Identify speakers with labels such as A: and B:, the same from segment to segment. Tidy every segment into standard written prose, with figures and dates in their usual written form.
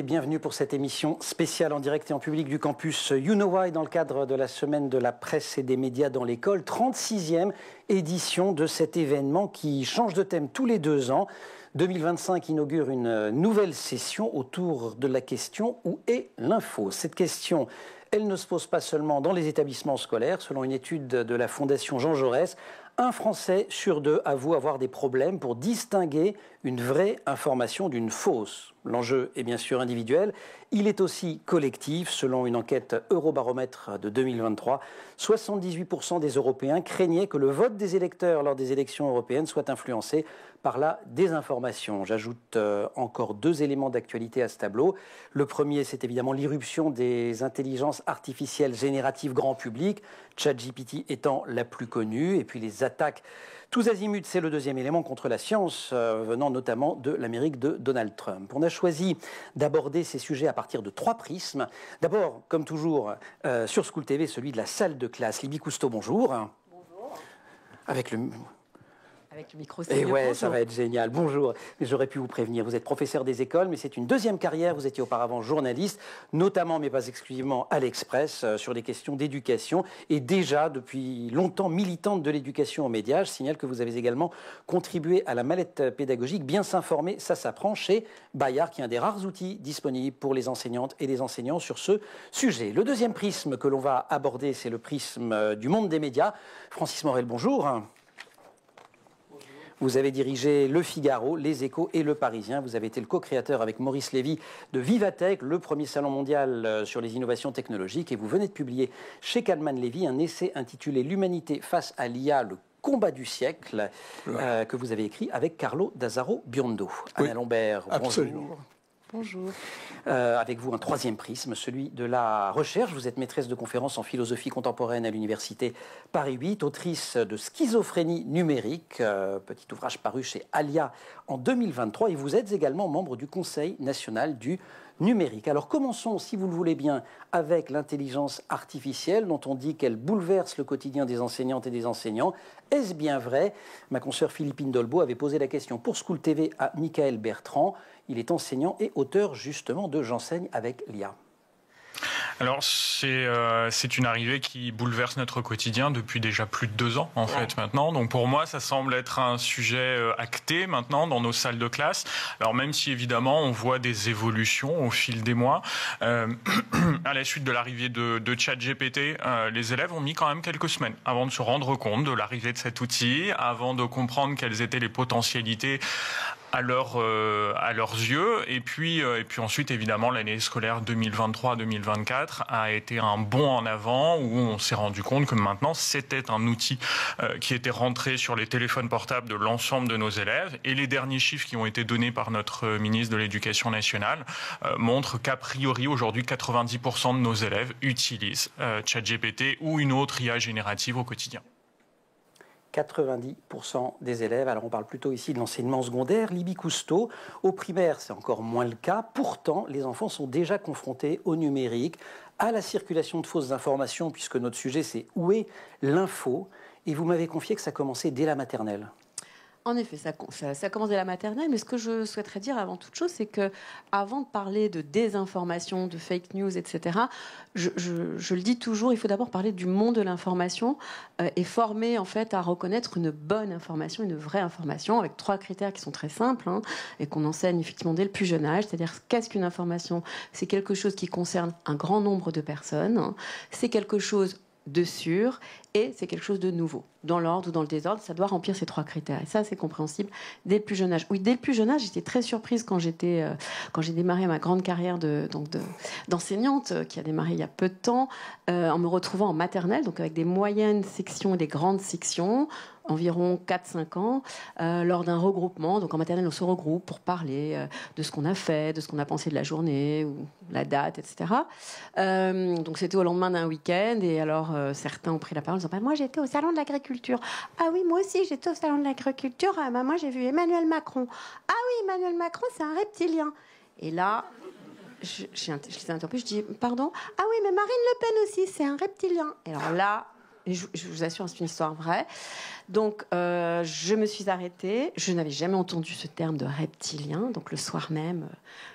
A: bienvenue pour cette émission spéciale en direct et en public du campus You Know Why dans le cadre de la semaine de la presse et des médias dans l'école, 36e édition de cet événement qui change de thème tous les 2 ans. 2025 inaugure une nouvelle session autour de la question « Où est l'info ?» Cette question, elle ne se pose pas seulement dans les établissements scolaires. Selon une étude de la Fondation Jean Jaurès, un Français sur 2 avoue avoir des problèmes pour distinguer une vraie information d'une fausse. L'enjeu est bien sûr individuel, il est aussi collectif. Selon une enquête Eurobaromètre de 2023, 78% des Européens craignaient que le vote des électeurs lors des élections européennes soit influencé par la désinformation. J'ajoute encore 2 éléments d'actualité à ce tableau. Le premier, c'est évidemment l'irruption des intelligences artificielles génératives grand public, ChatGPT étant la plus connue, et puis les attaques tous azimuts, c'est le deuxième élément contre la science, venant notamment de l'Amérique de Donald Trump. On a choisi d'aborder ces sujets à partir de 3 prismes. D'abord, comme toujours, sur School TV, celui de la salle de classe. Libye Cousteau, bonjour.
B: Bonjour.
A: Avec le
B: micro, c'est
A: Et
B: mieux.
A: ouais,
B: Bonjour.
A: ça va être génial. Bonjour. Mais j'aurais pu vous prévenir. Vous êtes professeur des écoles, mais c'est une deuxième carrière. Vous étiez auparavant journaliste, notamment, mais pas exclusivement, à l'Express, sur des questions d'éducation. Et déjà, depuis longtemps, militante de l'éducation aux médias. Je signale que vous avez également contribué à la mallette pédagogique Bien s'informer, ça s'apprend chez Bayard, qui est un des rares outils disponibles pour les enseignantes et les enseignants sur ce sujet. Le deuxième prisme que l'on va aborder, c'est le prisme du monde des médias. Francis Morel, bonjour. Vous avez dirigé Le Figaro, Les Échos et Le Parisien. Vous avez été le co-créateur avec Maurice Lévy de Vivatech, le premier salon mondial sur les innovations technologiques. Et vous venez de publier chez Kalman Levy un essai intitulé « L'humanité face à l'IA, le combat du siècle » que vous avez écrit avec Carlo Dazzaro Biondo.
C: Oui,
A: Anna Lambert,
C: absolument.
A: bonjour.
B: Bonjour.
A: Avec vous, un troisième prisme, celui de la recherche. Vous êtes maîtresse de conférences en philosophie contemporaine à l'université Paris 8, autrice de Schizophrénie numérique, petit ouvrage paru chez Alia en 2023. Et vous êtes également membre du Conseil national du numérique. Alors commençons, si vous le voulez bien, avec l'intelligence artificielle dont on dit qu'elle bouleverse le quotidien des enseignantes et des enseignants. Est-ce bien vrai? Ma consoeur Philippine Dolbeau avait posé la question pour School TV à Michael Bertrand. Il est enseignant et auteur justement de J'enseigne avec l'IA.
D: Alors c'est une arrivée qui bouleverse notre quotidien depuis déjà plus de 2 ans en fait maintenant. Donc pour moi ça semble être un sujet acté maintenant dans nos salles de classe. Alors même si évidemment on voit des évolutions au fil des mois, à la suite de l'arrivée de ChatGPT, les élèves ont mis quand même quelques semaines avant de se rendre compte de l'arrivée de cet outil, avant de comprendre quelles étaient les potentialités à leurs yeux. Et puis ensuite, évidemment, l'année scolaire 2023-2024 a été un bond en avant où on s'est rendu compte que maintenant, c'était un outil qui était rentré sur les téléphones portables de l'ensemble de nos élèves. Et les derniers chiffres qui ont été donnés par notre ministre de l'Éducation nationale montrent qu'a priori, aujourd'hui, 90% de nos élèves utilisent ChatGPT ou une autre IA générative au quotidien.
A: 90% des élèves, alors on parle plutôt ici de l'enseignement secondaire, Libye Cousteau, au primaire c'est encore moins le cas, pourtant les enfants sont déjà confrontés au numérique, à la circulation de fausses informations, puisque notre sujet c'est où est l'info, et vous m'avez confié que ça commençait dès la maternelle.
B: En effet, ça commence dès la maternelle, mais ce que je souhaiterais dire avant toute chose, c'est que avant de parler de désinformation, de fake news, etc., je le dis toujours, il faut d'abord parler du monde de l'information et former en fait à reconnaître une bonne information, une vraie information, avec 3 critères qui sont très simples et qu'on enseigne effectivement dès le plus jeune âge. C'est-à-dire, qu'est-ce qu'une information? C'est quelque chose qui concerne un grand nombre de personnes, c'est quelque chose de sûr et c'est quelque chose de nouveau. Dans l'ordre ou dans le désordre, ça doit remplir ces 3 critères. Et ça, c'est compréhensible dès le plus jeune âge. Oui, dès le plus jeune âge, j'étais très surprise quand j'ai démarré ma grande carrière d'enseignante, qui a démarré il y a peu de temps, en me retrouvant en maternelle, donc avec des moyennes sections et des grandes sections, environ 4-5 ans, lors d'un regroupement. Donc en maternelle, on se regroupe pour parler de ce qu'on a fait, de ce qu'on a pensé de la journée, ou la date, etc. Donc c'était au lendemain d'un week-end, et alors certains ont pris la parole en disant « Moi, j'étais au salon de l'agriculture. » Ah oui, moi aussi, j'étais au salon de l'agriculture. Moi, j'ai vu Emmanuel Macron. Ah oui, Emmanuel Macron, c'est un reptilien. Et là, je les ai interrompus, je dis « Pardon? Ah oui, mais Marine Le Pen aussi, c'est un reptilien. » Et alors là, Et je vous assure, c'est une histoire vraie. Donc, je me suis arrêtée. Je n'avais jamais entendu ce terme de reptilien. Donc, le soir même,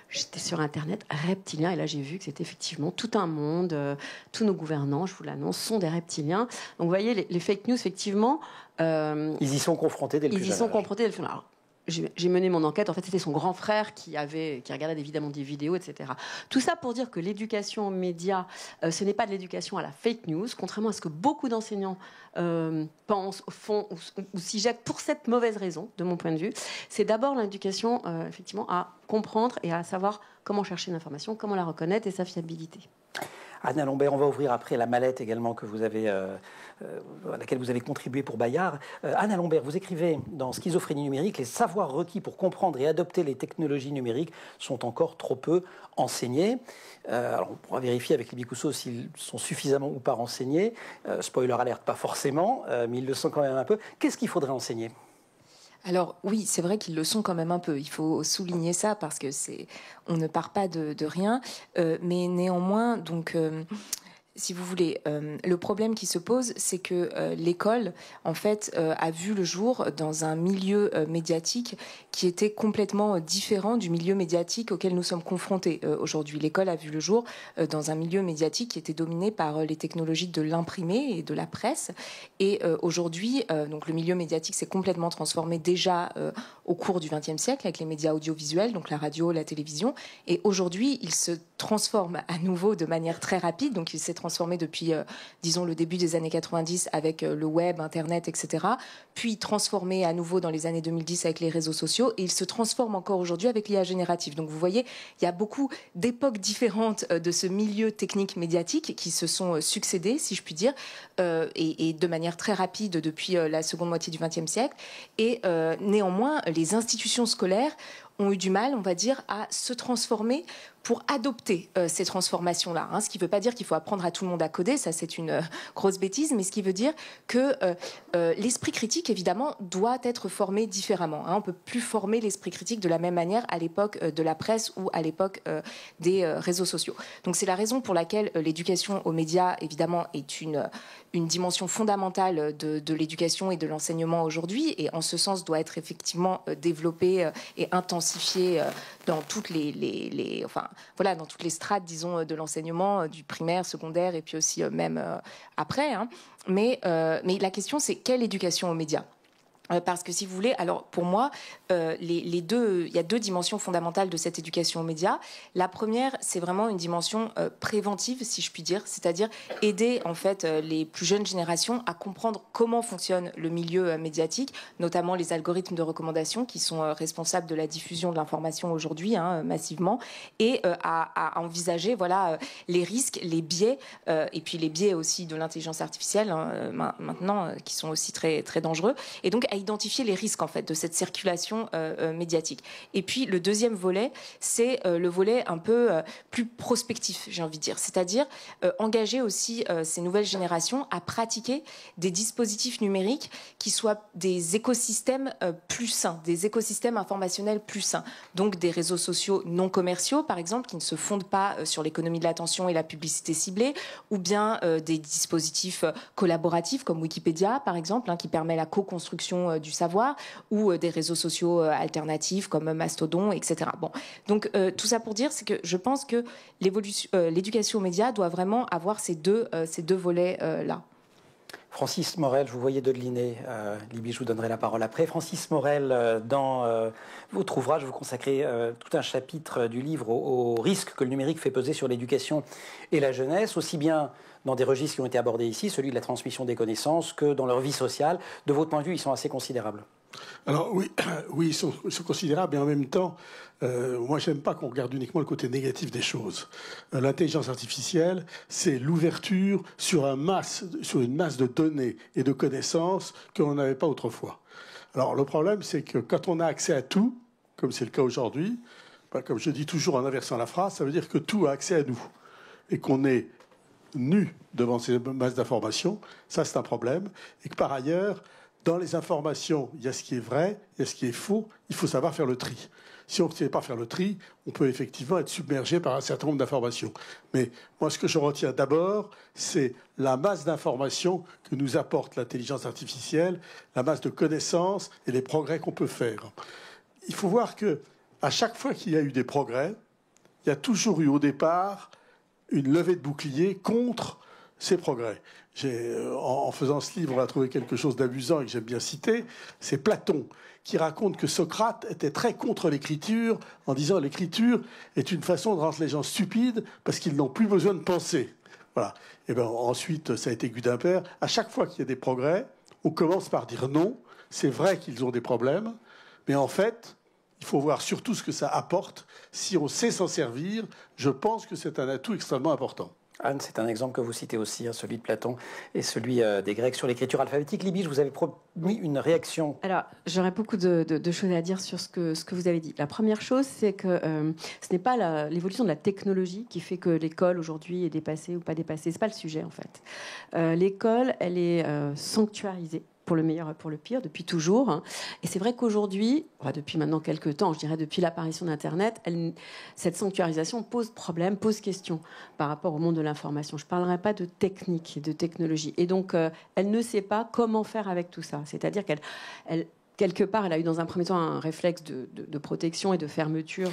B: j'étais sur Internet, reptilien. Et là, j'ai vu que c'était effectivement tout un monde. Tous nos gouvernants, je vous l'annonce, sont des reptiliens. Donc, vous voyez, les fake news, effectivement...
A: ils y sont confrontés dès le plus jeune âge.
B: Ils y sont confrontés dès le plus jeune âge. J'ai mené mon enquête. En fait, c'était son grand frère qui regardait évidemment des vidéos, etc. Tout ça pour dire que l'éducation aux médias, ce n'est pas de l'éducation à la fake news, contrairement à ce que beaucoup d'enseignants pensent, font ou s'y jettent pour cette mauvaise raison, de mon point de vue. C'est d'abord l'éducation, effectivement, à comprendre et à savoir comment chercher une information, comment la reconnaître et sa fiabilité.
A: Anna Lombert, on va ouvrir après la mallette également que vous avez, à laquelle vous avez contribué pour Bayard. Anna Lombert, vous écrivez dans Schizophrénie numérique, les savoirs requis pour comprendre et adopter les technologies numériques sont encore trop peu enseignés. Alors on pourra vérifier avec les Bicousso s'ils sont suffisamment ou pas renseignés. Spoiler alerte, pas forcément, mais ils le sont quand même un peu. Qu'est-ce qu'il faudrait enseigner ?
C: Alors oui, c'est vrai qu'ils le sont quand même un peu. Il faut souligner ça parce que on ne part pas de rien, mais néanmoins, donc. Si vous voulez, le problème qui se pose, c'est que l'école, en fait, a vu le jour dans un milieu médiatique qui était complètement différent du milieu médiatique auquel nous sommes confrontés aujourd'hui. L'école a vu le jour dans un milieu médiatique qui était dominé par les technologies de l'imprimé et de la presse. Et aujourd'hui, donc le milieu médiatique s'est complètement transformé déjà au cours du XXe siècle avec les médias audiovisuels, donc la radio, la télévision. Et aujourd'hui, il se transforme à nouveau de manière très rapide. Donc il s'est transformé depuis, disons, le début des années 90 avec le web, Internet, etc. Puis transformé à nouveau dans les années 2010 avec les réseaux sociaux. Et il se transforme encore aujourd'hui avec l'IA générative. Donc vous voyez, il y a beaucoup d'époques différentes de ce milieu technique médiatique qui se sont succédées, si je puis dire, et de manière très rapide depuis la seconde moitié du XXe siècle. Et néanmoins, les institutions scolaires ont eu du mal, on va dire, à se transformer pour adopter ces transformations-là. Ce qui ne veut pas dire qu'il faut apprendre à tout le monde à coder, ça c'est une grosse bêtise, mais ce qui veut dire que l'esprit critique, évidemment, doit être formé différemment. On ne peut plus former l'esprit critique de la même manière à l'époque de la presse ou à l'époque des réseaux sociaux. Donc c'est la raison pour laquelle l'éducation aux médias, évidemment, est une dimension fondamentale de l'éducation et de l'enseignement aujourd'hui, et en ce sens doit être effectivement développée et intensifiée dans toutes dans toutes les strates, disons, de l'enseignement, du primaire, secondaire, et puis aussi même après. Mais la question, c'est quelle éducation aux médias ? Parce que si vous voulez, alors pour moi, il y a deux dimensions fondamentales de cette éducation aux médias. La première, c'est vraiment une dimension préventive, si je puis dire, c'est-à-dire aider en fait les plus jeunes générations à comprendre comment fonctionne le milieu médiatique, notamment les algorithmes de recommandation qui sont responsables de la diffusion de l'information aujourd'hui, massivement, et à envisager les risques, les biais, et puis les biais aussi de l'intelligence artificielle maintenant, qui sont aussi très très dangereux, et donc à identifier les risques en fait de cette circulation médiatique. Et puis le deuxième volet, c'est le volet un peu plus prospectif, j'ai envie de dire, c'est-à-dire engager aussi ces nouvelles générations à pratiquer des dispositifs numériques qui soient des écosystèmes plus sains, des écosystèmes informationnels plus sains. Donc des réseaux sociaux non commerciaux, par exemple, qui ne se fondent pas sur l'économie de l'attention et la publicité ciblée, ou bien des dispositifs collaboratifs comme Wikipédia, par exemple, qui permet la co-construction du savoir, ou des réseaux sociaux alternatifs comme Mastodon, etc. Bon, donc tout ça pour dire, c'est que je pense que l'éducation aux médias doit vraiment avoir ces deux volets-là.
A: Francis Morel, je vous voyais dodeliner. Libye, je vous donnerai la parole après. Francis Morel, dans votre ouvrage, vous consacrez tout un chapitre du livre aux risques que le numérique fait peser sur l'éducation et la jeunesse, aussi bien dans des registres qui ont été abordés ici, celui de la transmission des connaissances, que dans leur vie sociale. De votre point de vue, ils sont assez considérables.
E: Alors oui, ils sont considérables, mais en même temps, moi j'aime pas qu'on regarde uniquement le côté négatif des choses. L'intelligence artificielle, c'est l'ouverture sur une masse de données et de connaissances qu'on n'avait pas autrefois. Alors le problème, c'est que quand on a accès à tout, comme c'est le cas aujourd'hui, comme je dis toujours en inversant la phrase, ça veut dire que tout a accès à nous et qu'on est nu devant ces masses d'informations, ça c'est un problème, et que par ailleurs, dans les informations, il y a ce qui est vrai, il y a ce qui est faux, il faut savoir faire le tri. Si on ne sait pas faire le tri, on peut effectivement être submergé par un certain nombre d'informations. Mais moi, ce que je retiens d'abord, c'est la masse d'informations que nous apporte l'intelligence artificielle, la masse de connaissances et les progrès qu'on peut faire. Il faut voir que à chaque fois qu'il y a eu des progrès, il y a toujours eu au départ une levée de bouclier contre ces progrès. En faisant ce livre, on a trouvé quelque chose d'amusant et que j'aime bien citer, c'est Platon qui raconte que Socrate était très contre l'écriture en disant l'écriture est une façon de rendre les gens stupides parce qu'ils n'ont plus besoin de penser. Voilà. Et ben ensuite, ça a été Gudenberg. À chaque fois qu'il y a des progrès, on commence par dire non. C'est vrai qu'ils ont des problèmes, mais en fait, il faut voir surtout ce que ça apporte. Si on sait s'en servir, je pense que c'est un atout extrêmement important.
A: Anne, c'est un exemple que vous citez aussi, hein, celui de Platon et celui des Grecs sur l'écriture alphabétique. Libye, je vous avais promis une réaction.
B: Alors, j'aurais beaucoup de choses à dire sur ce que vous avez dit. La première chose, c'est que ce n'est pas l'évolution de la technologie qui fait que l'école aujourd'hui est dépassée ou pas dépassée. C'est pas le sujet, en fait. L'école, elle est sanctuarisée, pour le meilleur et pour le pire, depuis toujours. Et c'est vrai qu'aujourd'hui, depuis maintenant quelques temps, je dirais depuis l'apparition d'Internet, cette sanctuarisation pose problème, pose question par rapport au monde de l'information. Je ne parlerai pas de technique et de technologie. Et donc, elle ne sait pas comment faire avec tout ça. C'est-à-dire qu'elle... quelque part, elle a eu dans un premier temps un réflexe de protection et de fermeture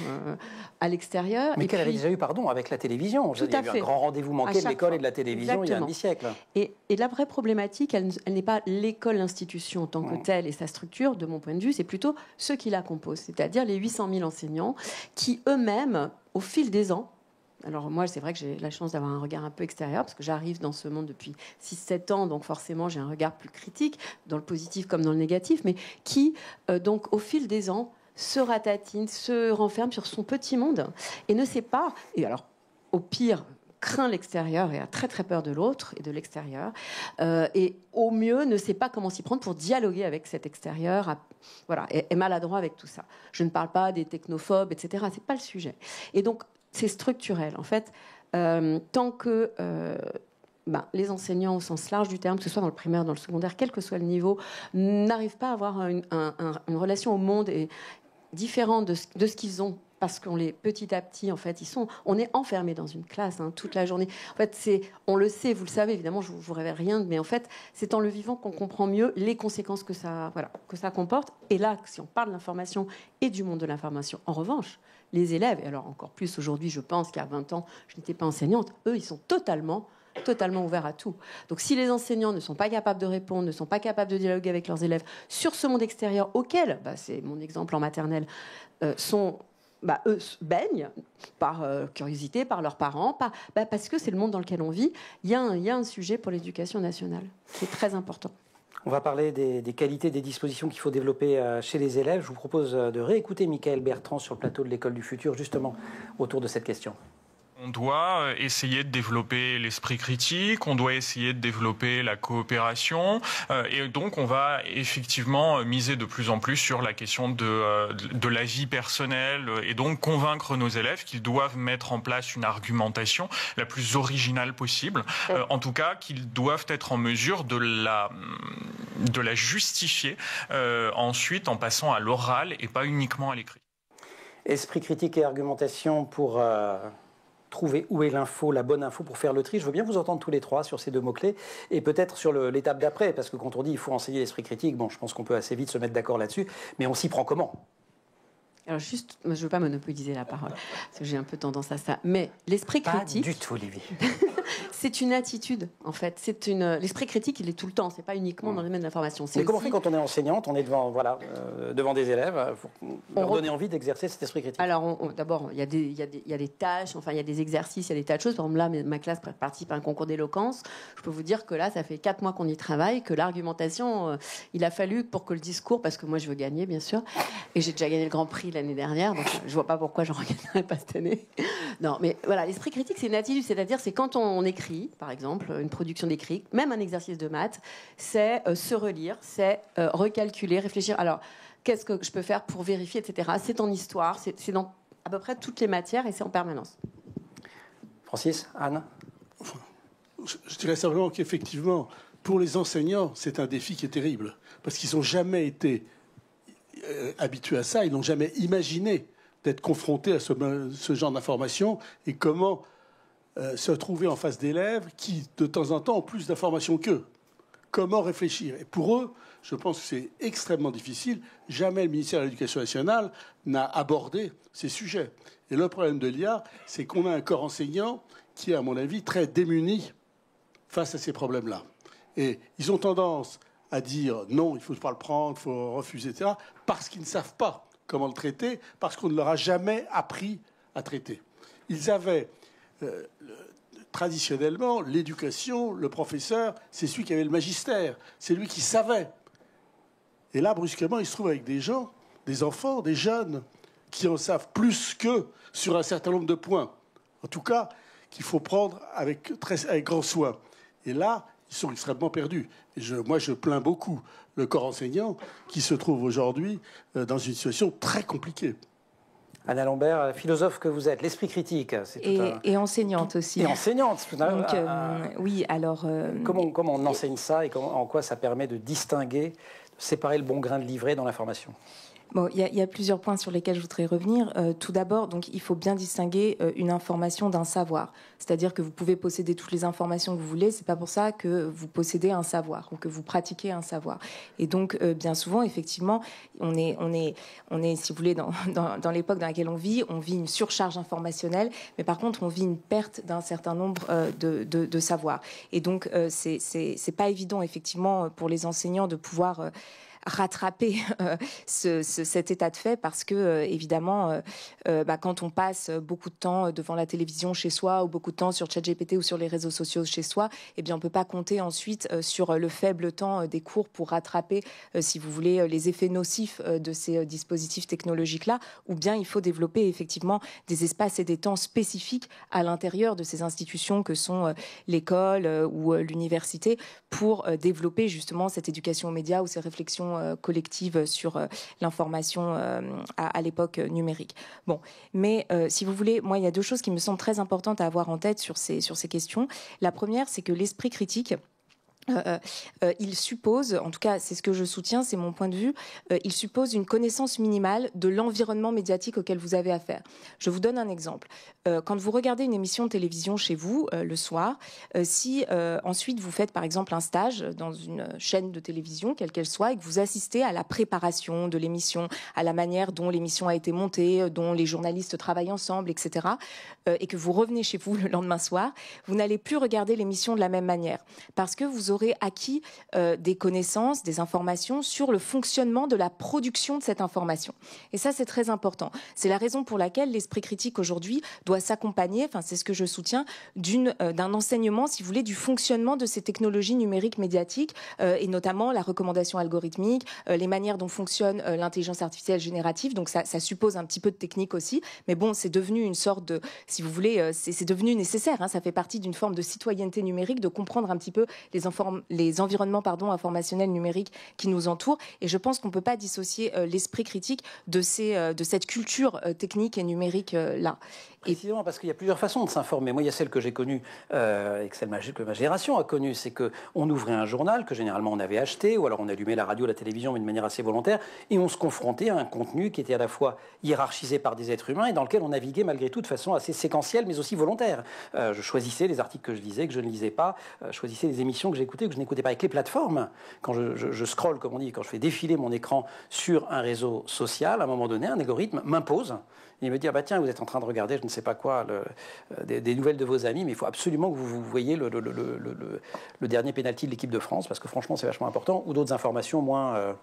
B: à l'extérieur.
A: Mais qu'elle avait déjà eu, avec la télévision. Il y a eu un grand rendez-vous manqué de l'école et de la télévision il y a un demi-siècle.
B: Et la vraie problématique, elle n'est pas l'école, l'institution en tant que telle et sa structure, de mon point de vue, c'est plutôt ceux qui la composent, c'est-à-dire les 800 000 enseignants qui eux-mêmes, au fil des ans, alors moi, c'est vrai que j'ai la chance d'avoir un regard un peu extérieur, parce que j'arrive dans ce monde depuis 6-7 ans, donc forcément j'ai un regard plus critique, dans le positif comme dans le négatif, mais qui, donc au fil des ans, se ratatine, se renferme sur son petit monde, et ne sait pas, et alors au pire, craint l'extérieur et a très très peur de l'autre et de l'extérieur, et au mieux ne sait pas comment s'y prendre pour dialoguer avec cet extérieur, voilà, est maladroit avec tout ça. Je ne parle pas des technophobes, etc., c'est pas le sujet. Et donc, c'est structurel. En fait, tant que les enseignants au sens large du terme, que ce soit dans le primaire, dans le secondaire, quel que soit le niveau, n'arrivent pas à avoir une relation au monde différente de ce qu'ils ont, parce qu'on les petit à petit, en fait, on est enfermé dans une classe toute la journée. En fait, on le sait, vous le savez, évidemment, je vous révèle rien, mais en fait, c'est en le vivant qu'on comprend mieux les conséquences que ça comporte. Et là, si on parle de l'information et du monde de l'information, en revanche, les élèves, et alors encore plus aujourd'hui, je pense qu'il y a 20 ans, je n'étais pas enseignante, eux, ils sont totalement ouverts à tout. Donc si les enseignants ne sont pas capables de répondre, ne sont pas capables de dialoguer avec leurs élèves sur ce monde extérieur auquel, c'est mon exemple en maternelle, eux baignent par curiosité, par leurs parents, parce que c'est le monde dans lequel on vit, il y a un sujet pour l'éducation nationale qui est très important.
A: On va parler des qualités, des dispositions qu'il faut développer chez les élèves. Je vous propose de réécouter Michaël Bertrand sur le plateau de l'École du Futur, justement autour de cette question.
D: On doit essayer de développer l'esprit critique, on doit essayer de développer la coopération, et donc on va effectivement miser de plus en plus sur la question de la vie personnelle, et donc convaincre nos élèves qu'ils doivent mettre en place une argumentation la plus originale possible, en tout cas qu'ils doivent être en mesure de la justifier ensuite en passant à l'oral et pas uniquement à l'écrit.
A: Esprit critique et argumentation pour... trouver où est l'info, la bonne info pour faire le tri. Je veux bien vous entendre tous les trois sur ces deux mots-clés et peut-être sur l'étape d'après, parce que quand on dit il faut enseigner l'esprit critique, je pense qu'on peut assez vite se mettre d'accord là-dessus, mais on s'y prend comment ?
B: Alors juste, je ne veux pas monopoliser la parole, parce que j'ai un peu tendance à ça, mais l'esprit critique...
A: Pas du tout, Olivier.
B: C'est une attitude, en fait. L'esprit critique, il est tout le temps, c'est pas uniquement dans le domaine de l'information.
A: Mais comment on fait quand on est enseignante, on est devant des élèves, pour leur donner envie d'exercer cet esprit critique ?
B: Alors, d'abord, il y a des tâches, il y a des exercices, il y a des tas de choses. Par exemple, là, ma classe participe à un concours d'éloquence. Je peux vous dire que là, ça fait 4 mois qu'on y travaille, que l'argumentation, il a fallu pour que le discours, parce que moi, je veux gagner, bien sûr, et j'ai déjà gagné le Grand Prix l'année dernière, donc je vois pas pourquoi j'en regagnerais pas cette année. Non, mais voilà, l'esprit critique, c'est une attitude, c'est-à-dire, c'est quand on écrit, par exemple, une production d'écrit, même un exercice de maths, c'est se relire, c'est recalculer, réfléchir. Alors, qu'est-ce que je peux faire pour vérifier, etc. C'est en histoire, c'est dans à peu près toutes les matières et c'est en permanence.
A: Francis, Anne ?
E: Je dirais simplement qu'effectivement, pour les enseignants, c'est un défi qui est terrible, parce qu'ils n'ont jamais été habitués à ça, ils n'ont jamais imaginé d'être confrontés à ce genre d'informations et comment se trouver en face d'élèves qui, de temps en temps, ont plus d'informations qu'eux. Comment réfléchir? Et pour eux, je pense que c'est extrêmement difficile. Jamais le ministère de l'Éducation nationale n'a abordé ces sujets. Et le problème de l'IA, c'est qu'on a un corps enseignant qui est, à mon avis, très démuni face à ces problèmes-là. Et ils ont tendance à dire non, il ne faut pas le prendre, il faut refuser, etc., parce qu'ils ne savent pas comment le traiter, parce qu'on ne leur a jamais appris à traiter. Ils avaient traditionnellement l'éducation, le professeur, c'est celui qui avait le magistère, c'est lui qui savait. Et là, brusquement, il se trouve avec des gens, des enfants, des jeunes, qui en savent plus qu'eux sur un certain nombre de points. En tout cas, qu'il faut prendre avec grand soin. Et là, ils sont extrêmement perdus. Et moi, je plains beaucoup le corps enseignant qui se trouve aujourd'hui dans une situation très compliquée.
A: Anna Lambert, philosophe que vous êtes, l'esprit critique.
C: Et enseignante aussi.
A: Et enseignante.
C: Donc, oui, alors...
A: Comment on enseigne ça et en quoi ça permet de distinguer, de séparer le bon grain de livret dans l'information?
C: Bon, il y a plusieurs points sur lesquels je voudrais revenir. Tout d'abord, donc, il faut bien distinguer une information d'un savoir. C'est-à-dire que vous pouvez posséder toutes les informations que vous voulez. C'est pas pour ça que vous possédez un savoir ou que vous pratiquez un savoir. Et donc, bien souvent, effectivement, on est, si vous voulez, dans l'époque dans laquelle on vit une surcharge informationnelle, mais par contre, on vit une perte d'un certain nombre de savoirs. Et donc, c'est pas évident, effectivement, pour les enseignants de pouvoir rattraper cet état de fait parce que évidemment quand on passe beaucoup de temps devant la télévision chez soi ou beaucoup de temps sur ChatGPT ou sur les réseaux sociaux chez soi, eh bien on peut pas compter ensuite sur le faible temps des cours pour rattraper si vous voulez les effets nocifs de ces dispositifs technologiques là, ou bien il faut développer effectivement des espaces et des temps spécifiques à l'intérieur de ces institutions que sont l'école ou l'université pour développer justement cette éducation aux médias ou ces réflexions collective sur l'information à l'époque numérique. Bon, mais si vous voulez, moi, il y a deux choses qui me semblent très importantes à avoir en tête sur ces questions. La première, c'est que l'esprit critique, il suppose, en tout cas c'est ce que je soutiens, c'est mon point de vue, il suppose une connaissance minimale de l'environnement médiatique auquel vous avez affaire. Je vous donne un exemple. Quand vous regardez une émission de télévision chez vous le soir, si ensuite vous faites par exemple un stage dans une chaîne de télévision, quelle qu'elle soit, et que vous assistez à la préparation de l'émission, à la manière dont l'émission a été montée, dont les journalistes travaillent ensemble, etc., et que vous revenez chez vous le lendemain soir, vous n'allez plus regarder l'émission de la même manière, parce que vous aurez acquis des connaissances, des informations sur le fonctionnement de la production de cette information. Et ça, c'est très important. C'est la raison pour laquelle l'esprit critique aujourd'hui doit s'accompagner, enfin c'est ce que je soutiens, d'un enseignement, si vous voulez, du fonctionnement de ces technologies numériques médiatiques, et notamment la recommandation algorithmique, les manières dont fonctionne l'intelligence artificielle générative. Donc ça suppose un petit peu de technique aussi, mais bon, c'est devenu une sorte de, si vous voulez, c'est devenu nécessaire, hein, ça fait partie d'une forme de citoyenneté numérique, de comprendre un petit peu les environnements informationnels numériques qui nous entourent. Et je pense qu'on ne peut pas dissocier l'esprit critique de cette culture technique et numérique là.
A: Précisément parce qu'il y a plusieurs façons de s'informer. Moi, il y a celle que j'ai connue et celle que ma génération a connue, c'est qu'on ouvrait un journal que généralement on avait acheté, ou alors on allumait la radio, la télévision, mais de manière assez volontaire, et on se confrontait à un contenu qui était à la fois hiérarchisé par des êtres humains et dans lequel on naviguait malgré tout de façon assez séquentielle, mais aussi volontaire. Je choisissais les articles que je lisais, que je ne lisais pas, je choisissais les émissions que j'écoutais, que je n'écoutais pas. Avec les plateformes, quand je scrolle, comme on dit, quand je fais défiler mon écran sur un réseau social, à un moment donné, un algorithme m'impose. Il me dit, ah bah tiens, vous êtes en train de regarder, je ne sais pas quoi, des nouvelles de vos amis, mais il faut absolument que vous voyez le dernier pénalty de l'équipe de France, parce que franchement, c'est vachement important, ou d'autres informations moins...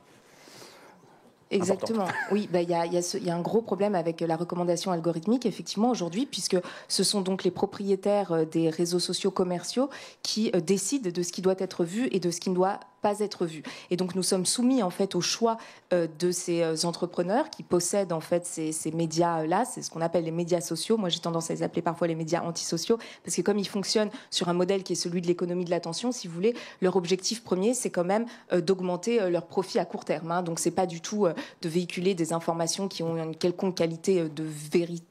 C: Exactement. Oui, il y a un gros problème avec la recommandation algorithmique, effectivement, aujourd'hui, puisque ce sont donc les propriétaires des réseaux sociaux commerciaux qui décident de ce qui doit être vu et de ce qui ne doit pas être vus. Et donc nous sommes soumis en fait au choix de ces entrepreneurs qui possèdent en fait ces médias-là. C'est ce qu'on appelle les médias sociaux. Moi j'ai tendance à les appeler parfois les médias antisociaux, parce que comme ils fonctionnent sur un modèle qui est celui de l'économie de l'attention, si vous voulez, leur objectif premier c'est quand même d'augmenter leur profit à court terme. Hein. Donc c'est pas du tout de véhiculer des informations qui ont une quelconque qualité de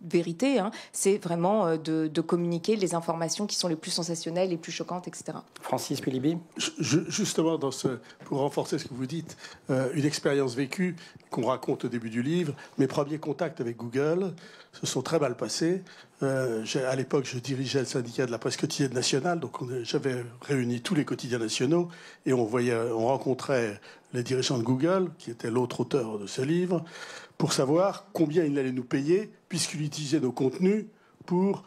C: vérité. Hein. C'est vraiment de communiquer les informations qui sont les plus sensationnelles, les plus choquantes, etc.
A: Francis Pulibi.
E: Justement, pour renforcer ce que vous dites, une expérience vécue qu'on raconte au début du livre, mes premiers contacts avec Google se sont très mal passés. À l'époque, je dirigeais le syndicat de la presse quotidienne nationale, donc j'avais réuni tous les quotidiens nationaux et on rencontrait les dirigeants de Google, qui était l'autre auteur de ce livre, pour savoir combien il allait nous payer, puisqu'il utilisait nos contenus pour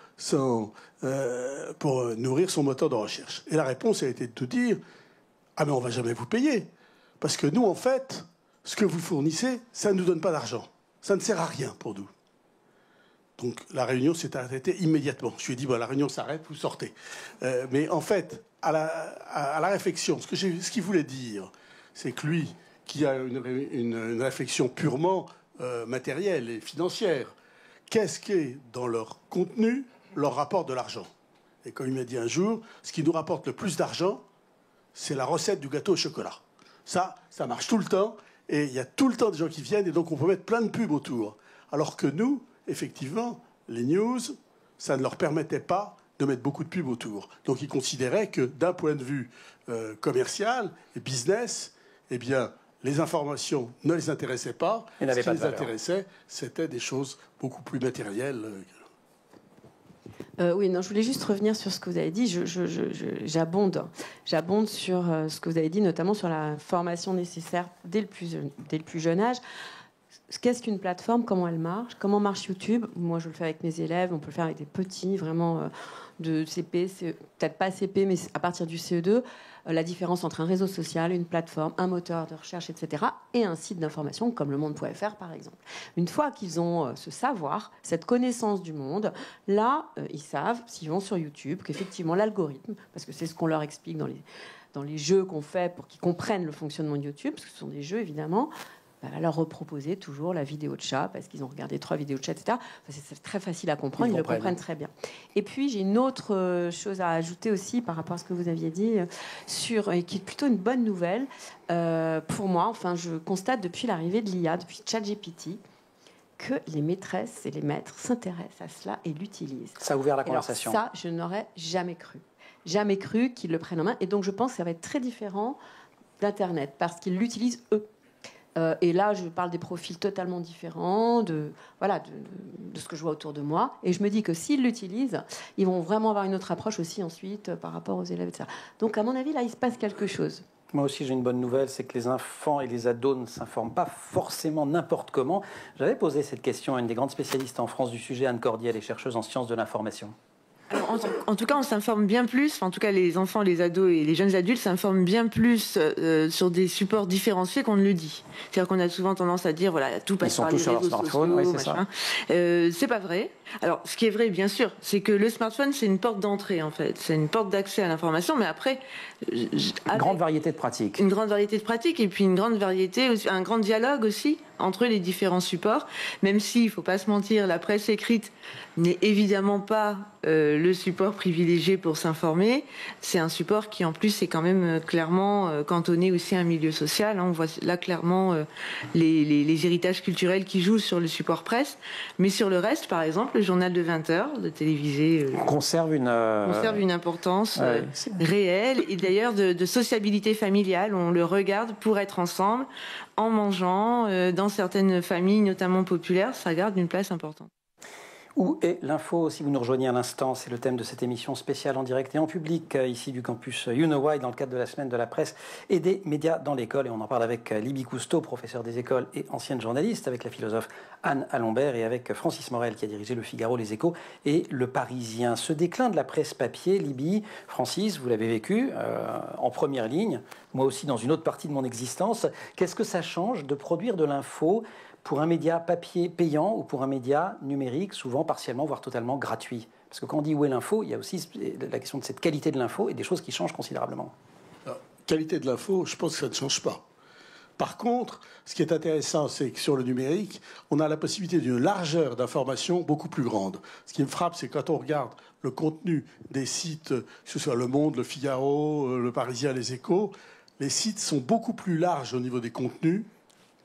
E: nourrir son moteur de recherche. Et la réponse a été de dire « Ah mais on ne va jamais vous payer, parce que nous, en fait, ce que vous fournissez, ça ne nous donne pas d'argent. Ça ne sert à rien pour nous. » Donc la réunion s'est arrêtée immédiatement. Je lui ai dit « La réunion s'arrête, vous sortez. » Mais en fait, à la réflexion, ce qu'il voulait dire, c'est que lui, qui a une réflexion purement matérielle et financière, qu'est-ce qu'est dans leur contenu leur rapport de l'argent? Et comme il m'a dit un jour, ce qui nous rapporte le plus d'argent, c'est la recette du gâteau au chocolat. Ça marche tout le temps, et il y a tout le temps des gens qui viennent, et donc on peut mettre plein de pubs autour. Alors que nous, effectivement, les news, ça ne leur permettait pas de mettre beaucoup de pubs autour. Donc ils considéraient que d'un point de vue commercial et business, eh bien, les informations ne les intéressaient pas. Ce qui les intéressait, c'était des choses beaucoup plus matérielles.
B: Oui, non, je voulais juste revenir sur ce que vous avez dit. J'abonde sur ce que vous avez dit, notamment sur la formation nécessaire dès le plus jeune âge. Qu'est-ce qu'une plateforme? Comment elle marche? Comment marche YouTube? Moi, je le fais avec mes élèves. On peut le faire avec des petits, vraiment de CP, peut-être pas CP, mais à partir du CE2. La différence entre un réseau social, une plateforme, un moteur de recherche, etc., et un site d'information comme le monde.fr, par exemple. Une fois qu'ils ont ce savoir, cette connaissance du monde, là, ils savent, s'ils vont sur YouTube, qu'effectivement, l'algorithme, parce que c'est ce qu'on leur explique dans les jeux qu'on fait pour qu'ils comprennent le fonctionnement de YouTube, parce que ce sont des jeux, évidemment, va leur reproposer toujours la vidéo de chat parce qu'ils ont regardé 3 vidéos de chat, etc. Enfin, c'est très facile à comprendre, ils le comprennent très bien. Et puis, j'ai une autre chose à ajouter aussi par rapport à ce que vous aviez dit, qui est plutôt une bonne nouvelle. Pour moi, enfin, je constate depuis l'arrivée de l'IA, depuis ChatGPT, que les maîtresses et les maîtres s'intéressent à cela et l'utilisent.
A: Ça a ouvert la conversation.
B: Alors, ça, je n'aurais jamais cru. Jamais cru qu'ils le prennent en main. Et donc, je pense que ça va être très différent d'Internet parce qu'ils l'utilisent eux. Et là, je parle des profils totalement différents de ce que je vois autour de moi. Et je me dis que s'ils l'utilisent, ils vont vraiment avoir une autre approche aussi ensuite par rapport aux élèves, etc. Donc, à mon avis, là, il se passe quelque chose.
A: Moi aussi, j'ai une bonne nouvelle, c'est que les enfants et les ados ne s'informent pas forcément n'importe comment. J'avais posé cette question à une des grandes spécialistes en France du sujet, Anne Cordier, elle est chercheuse en sciences de l'information.
F: Alors, en tout cas, on s'informe bien plus, enfin, en tout cas les enfants, les ados et les jeunes adultes s'informent bien plus sur des supports différenciés qu'on ne le dit. C'est-à-dire qu'on a souvent tendance à dire, voilà, tout passe par les réseaux sociaux,
A: oui,
F: machin. C'est pas vrai. Alors, ce qui est vrai, bien sûr, c'est que le smartphone, c'est une porte d'entrée, en fait. C'est une porte d'accès à l'information, mais après...
A: Une grande variété de pratiques.
F: Une grande variété de pratiques, et puis une grande variété, un grand dialogue aussi entre les différents supports, même si, il ne faut pas se mentir, la presse écrite n'est évidemment pas le support privilégié pour s'informer. C'est un support qui, en plus, est quand même clairement cantonné aussi à un milieu social. On voit là clairement les héritages culturels qui jouent sur le support presse. Mais sur le reste, par exemple, le journal de 20 heures, le télévisé,
A: conserve une
F: importance réelle, et d'ailleurs de sociabilité familiale. On le regarde pour être ensemble, en mangeant. Dans certaines familles, notamment populaires, ça garde une place importante.
A: Où est l'info? Si vous nous rejoignez à l'instant, c'est le thème de cette émission spéciale en direct et en public, ici du campus You Know Why, dans le cadre de la semaine de la presse et des médias dans l'école. Et on en parle avec Libye Cousteau, professeur des écoles et ancienne journaliste, avec la philosophe Anne Alombert et avec Francis Morel, qui a dirigé Le Figaro, Les Échos et Le Parisien. Ce déclin de la presse papier, Libye, Francis, vous l'avez vécu en première ligne, moi aussi dans une autre partie de mon existence. Qu'est-ce que ça change de produire de l'info pour un média papier payant ou pour un média numérique, souvent partiellement, voire totalement gratuit? Parce que quand on dit où est l'info, il y a aussi la question de cette qualité de l'info et des choses qui changent considérablement.
E: Alors, qualité de l'info, je pense que ça ne change pas. Par contre, ce qui est intéressant, c'est que sur le numérique, on a la possibilité d'une largeur d'information beaucoup plus grande. Ce qui me frappe, c'est quand on regarde le contenu des sites, que ce soit Le Monde, Le Figaro, Le Parisien, Les Échos, les sites sont beaucoup plus larges au niveau des contenus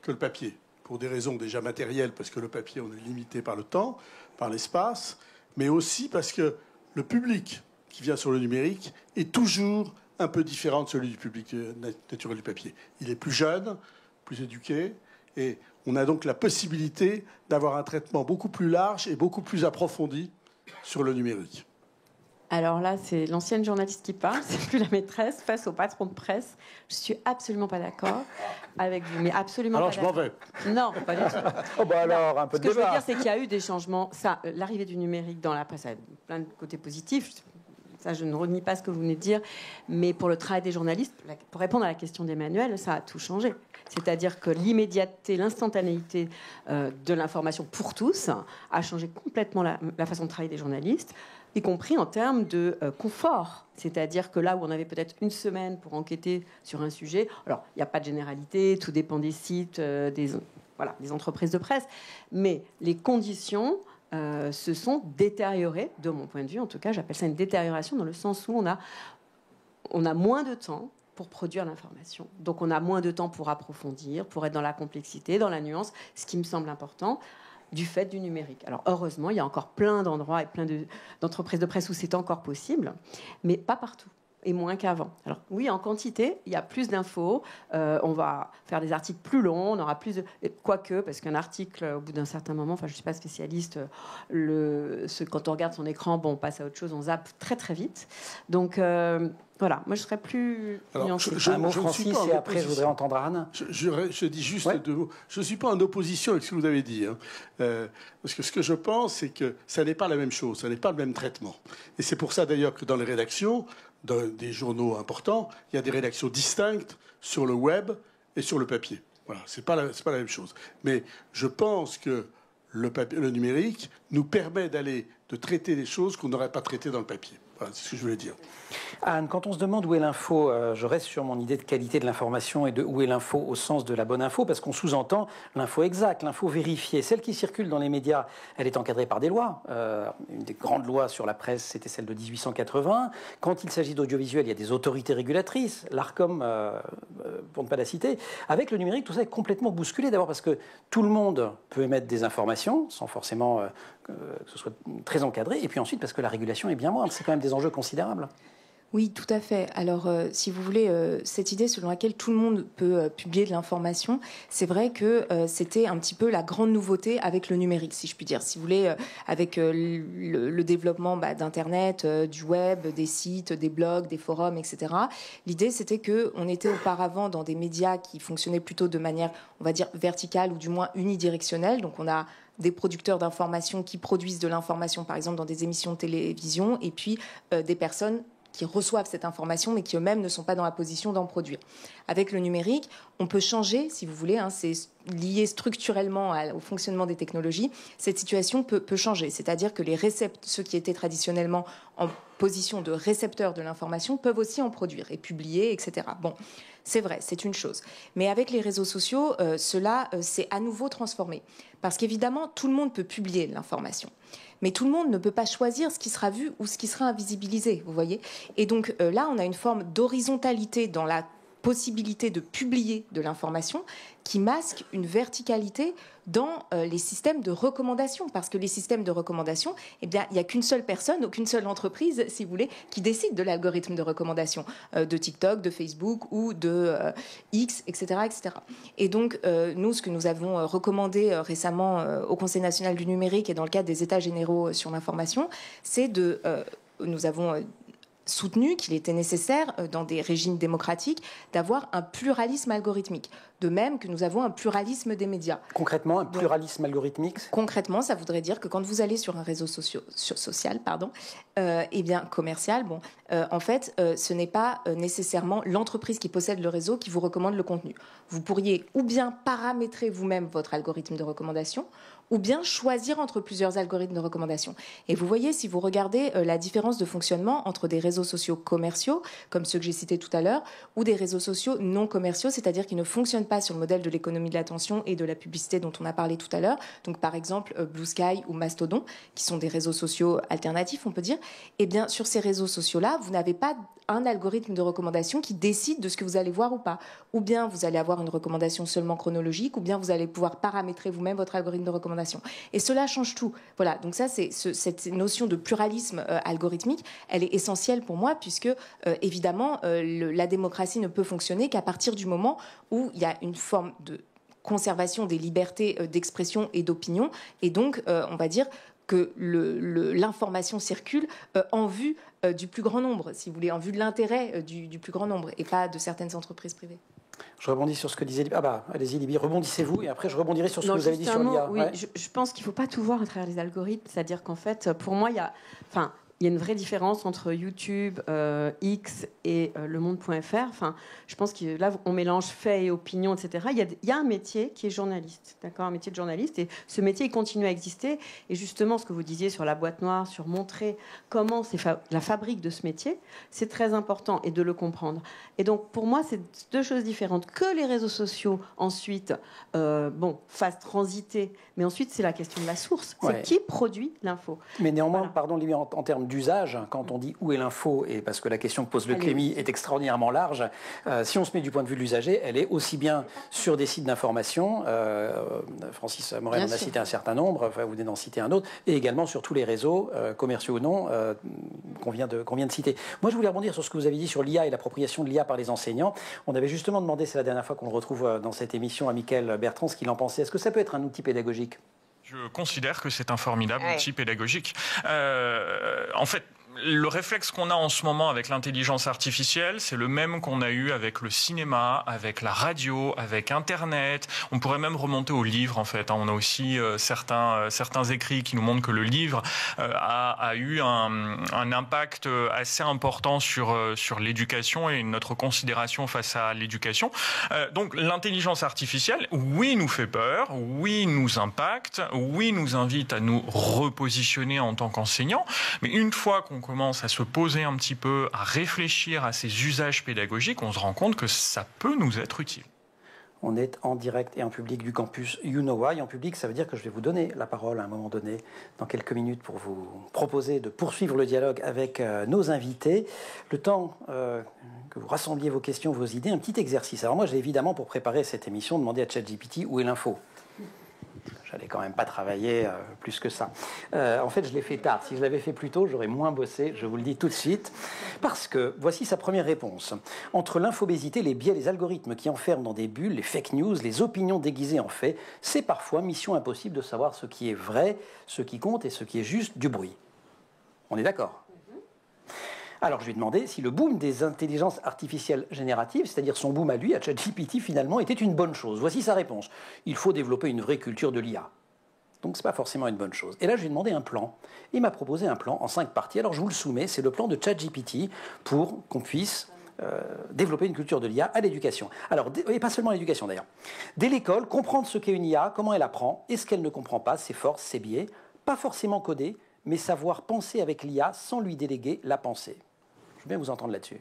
E: que le papier. Pour des raisons déjà matérielles, parce que le papier, on est limité par le temps, par l'espace, mais aussi parce que le public qui vient sur le numérique est toujours un peu différent de celui du public naturel du papier. Il est plus jeune, plus éduqué, et on a donc la possibilité d'avoir un traitement beaucoup plus large et beaucoup plus approfondi sur le numérique.
B: Alors là, c'est l'ancienne journaliste qui parle, c'est plus la maîtresse face au patron de presse. Je suis absolument pas d'accord avec vous, mais absolument
E: alors,
B: pas
E: d'accord.
B: Alors je m'en vais. Non, pas du tout.
A: Oh bah alors, un peu de
B: Ce que je veux
A: débat.
B: dire, c'est qu'il y a eu des changements. Ça, l'arrivée du numérique dans la presse a plein de côtés positifs. Ça, je ne renie pas ce que vous venez de dire. Mais pour le travail des journalistes, pour répondre à la question d'Emmanuel, ça a tout changé. C'est-à-dire que l'immédiateté, l'instantanéité de l'information pour tous a changé complètement la façon de travailler des journalistes, y compris en termes de confort. C'est-à-dire que là où on avait peut-être une semaine pour enquêter sur un sujet, alors il n'y a pas de généralité, tout dépend des sites, des entreprises de presse, mais les conditions se sont détériorées, de mon point de vue en tout cas, j'appelle ça une détérioration dans le sens où on a moins de temps pour produire l'information. Donc on a moins de temps pour approfondir, pour être dans la complexité, dans la nuance, ce qui me semble important du fait du numérique. Alors heureusement, il y a encore plein d'endroits et plein d'entreprises de presse où c'est encore possible, mais pas partout. Et moins qu'avant. Alors oui, en quantité, il y a plus d'infos. On va faire des articles plus longs, on aura plus de... Quoique, parce qu'un article, au bout d'un certain moment, enfin je ne suis pas spécialiste, quand on regarde son écran, bon, on passe à autre chose, on zappe très très vite. Donc voilà, moi je serais plus...
E: Alors,
A: un mot, Francis, et après je voudrais entendre Anne.
E: Je dis juste deux mots. Je ne suis pas en opposition avec ce que vous avez dit. Parce que ce que je pense, c'est que ça n'est pas la même chose, ça n'est pas le même traitement. Et c'est pour ça d'ailleurs que dans les rédactions, des journaux importants, il y a des rédactions distinctes sur le web et sur le papier. Voilà, c'est pas la même chose. Mais je pense que le numérique nous permet de traiter des choses qu'on n'aurait pas traitées dans le papier. Voilà, c'est ce que je voulais dire.
A: Anne, quand on se demande où est l'info, je reste sur mon idée de qualité de l'information et de où est l'info au sens de la bonne info, parce qu'on sous-entend l'info exacte, l'info vérifiée. Celle qui circule dans les médias, elle est encadrée par des lois. Une des grandes lois sur la presse, c'était celle de 1880. Quand il s'agit d'audiovisuel, il y a des autorités régulatrices, l'ARCOM, pour ne pas la citer. Avec le numérique, tout ça est complètement bousculé. D'abord parce que tout le monde peut émettre des informations, sans forcément que ce soit très encadré. Et puis ensuite, parce que la régulation est bien moindre. C'est quand même des enjeux considérables.
C: Oui, tout à fait. Alors, si vous voulez, cette idée selon laquelle tout le monde peut publier de l'information, c'est vrai que c'était un petit peu la grande nouveauté avec le numérique, si je puis dire. Si vous voulez, avec le développement d'Internet, du web, des sites, des blogs, des forums, etc. L'idée, c'était qu'on était auparavant dans des médias qui fonctionnaient plutôt de manière, on va dire, verticale ou du moins unidirectionnelle. Donc, on a des producteurs d'information qui produisent de l'information, par exemple, dans des émissions de télévision, et puis des personnes qui reçoivent cette information, mais qui eux-mêmes ne sont pas dans la position d'en produire. Avec le numérique, on peut changer, si vous voulez, c'est lié structurellement au fonctionnement des technologies, cette situation peut changer. C'est-à-dire que ceux qui étaient traditionnellement en position de récepteurs de l'information peuvent aussi en produire et publier, etc. Bon, c'est vrai, c'est une chose. Mais avec les réseaux sociaux, cela s'est à nouveau transformé. Parce qu'évidemment, tout le monde peut publier l'information. Mais tout le monde ne peut pas choisir ce qui sera vu ou ce qui sera invisibilisé, vous voyez. Et donc là, on a une forme d'horizontalité dans la possibilité de publier de l'information qui masque une verticalité dans les systèmes de recommandation. Parce que les systèmes de recommandation, eh bien, il n'y a qu'une seule personne, aucune seule entreprise, si vous voulez, qui décide de l'algorithme de recommandation de TikTok, de Facebook ou de X, etc., etc. Et donc, nous, ce que nous avons recommandé récemment au Conseil national du numérique et dans le cadre des États généraux sur l'information, c'est nous avons soutenu qu'il était nécessaire, dans des régimes démocratiques, d'avoir un pluralisme algorithmique. De même que nous avons un pluralisme des médias.
A: Concrètement, un pluralisme algorithmique ?
C: Concrètement, ça voudrait dire que quand vous allez sur un réseau social, commercial, en fait, ce n'est pas nécessairement l'entreprise qui possède le réseau qui vous recommande le contenu. Vous pourriez ou bien paramétrer vous-même votre algorithme de recommandation, ou bien choisir entre plusieurs algorithmes de recommandation. Et vous voyez, si vous regardez la différence de fonctionnement entre des réseaux réseaux sociaux commerciaux, comme ceux que j'ai cités tout à l'heure, ou des réseaux sociaux non commerciaux, c'est-à-dire qui ne fonctionnent pas sur le modèle de l'économie de l'attention et de la publicité dont on a parlé tout à l'heure. Donc, par exemple, Blue Sky ou Mastodon, qui sont des réseaux sociaux alternatifs, on peut dire. Eh bien, sur ces réseaux sociaux-là, vous n'avez pas un algorithme de recommandation qui décide de ce que vous allez voir ou pas. Ou bien vous allez avoir une recommandation seulement chronologique, ou bien vous allez pouvoir paramétrer vous-même votre algorithme de recommandation. Et cela change tout. Voilà, donc ça, c'est cette notion de pluralisme algorithmique, elle est essentielle pour moi, puisque évidemment, la démocratie ne peut fonctionner qu'à partir du moment où il y a une forme de conservation des libertés d'expression et d'opinion. Et donc, on va dire que l'information circule en vue du plus grand nombre, si vous voulez, en vue de l'intérêt du plus grand nombre, et pas de certaines entreprises privées.
A: Je rebondis sur ce que disait Libye. Ah bah, allez-y Libye, rebondissez-vous, et après je rebondirai sur ce que vous avez dit sur l'IA.
B: Oui, ouais. je pense qu'il ne faut pas tout voir à travers les algorithmes, c'est-à-dire qu'en fait, pour moi, il y a une vraie différence entre YouTube, X et lemonde.fr. Enfin, je pense que là, on mélange faits et opinions, etc. Il y a un métier qui est journaliste, d'accord, un métier de journaliste, et ce métier, il continue à exister. Et justement, ce que vous disiez sur la boîte noire, sur montrer comment c'est la fabrique de ce métier, c'est très important, et de le comprendre. Et donc, pour moi, c'est deux choses différentes. Que les réseaux sociaux, ensuite, fassent transiter, mais ensuite, c'est la question de la source. C'est qui produit l'info.
A: Mais néanmoins, voilà. Pardon, Libye, en termes d'usage, quand on dit où est l'info, et parce que la question que pose le Clémy est extraordinairement large, si on se met du point de vue de l'usager, elle est aussi bien sur des sites d'information, Francis Morel en a cité un certain nombre, enfin, vous venez d'en citer un autre, et également sur tous les réseaux, commerciaux ou non, qu'on vient de citer. Moi, je voulais rebondir sur ce que vous avez dit sur l'IA et l'appropriation de l'IA par les enseignants. On avait justement demandé, c'est la dernière fois qu'on le retrouve dans cette émission, à Mickaël Bertrand, ce qu'il en pensait. Est-ce que ça peut être un outil pédagogique ?
D: Je considère que c'est un formidable outil pédagogique. En fait, le réflexe qu'on a en ce moment avec l'intelligence artificielle, c'est le même qu'on a eu avec le cinéma, avec la radio, avec Internet. On pourrait même remonter au livre, en fait. On a aussi certains écrits qui nous montrent que le livre a eu un impact assez important sur l'éducation et notre considération face à l'éducation. Donc l'intelligence artificielle, oui, nous fait peur, oui, nous impacte, oui, nous invite à nous repositionner en tant qu'enseignants, mais une fois qu'on commence à se poser un petit peu, à réfléchir à ces usages pédagogiques, on se rend compte que ça peut nous être utile.
A: On est en direct et en public du campus You Know Why. En public, ça veut dire que je vais vous donner la parole à un moment donné, dans quelques minutes, pour vous proposer de poursuivre le dialogue avec nos invités. Le temps que vous rassembliez vos questions, vos idées, un petit exercice. Alors moi, j'ai évidemment, pour préparer cette émission, demandé à ChatGPT où est l'info. J'allais quand même pas travailler plus que ça. En fait, je l'ai fait tard. Si je l'avais fait plus tôt, j'aurais moins bossé, je vous le dis tout de suite. Parce que, voici sa première réponse. Entre l'infobésité, les biais, les algorithmes qui enferment dans des bulles, les fake news, les opinions déguisées en faits, c'est parfois mission impossible de savoir ce qui est vrai, ce qui compte et ce qui est juste du bruit. On est d'accord ? Alors, je lui ai demandé si le boom des intelligences artificielles génératives, c'est-à-dire son boom à lui, à ChatGPT, finalement, était une bonne chose. Voici sa réponse. Il faut développer une vraie culture de l'IA. Donc, ce n'est pas forcément une bonne chose. Et là, je lui ai demandé un plan. Il m'a proposé un plan en 5 parties. Alors, je vous le soumets. C'est le plan de ChatGPT pour qu'on puisse développer une culture de l'IA à l'éducation. Alors, et pas seulement à l'éducation, d'ailleurs. Dès l'école, comprendre ce qu'est une IA, comment elle apprend, et ce qu'elle ne comprend pas, ses forces, ses biais. Pas forcément coder, mais savoir penser avec l'IA sans lui déléguer la pensée. Je veux bien vous entendre là-dessus.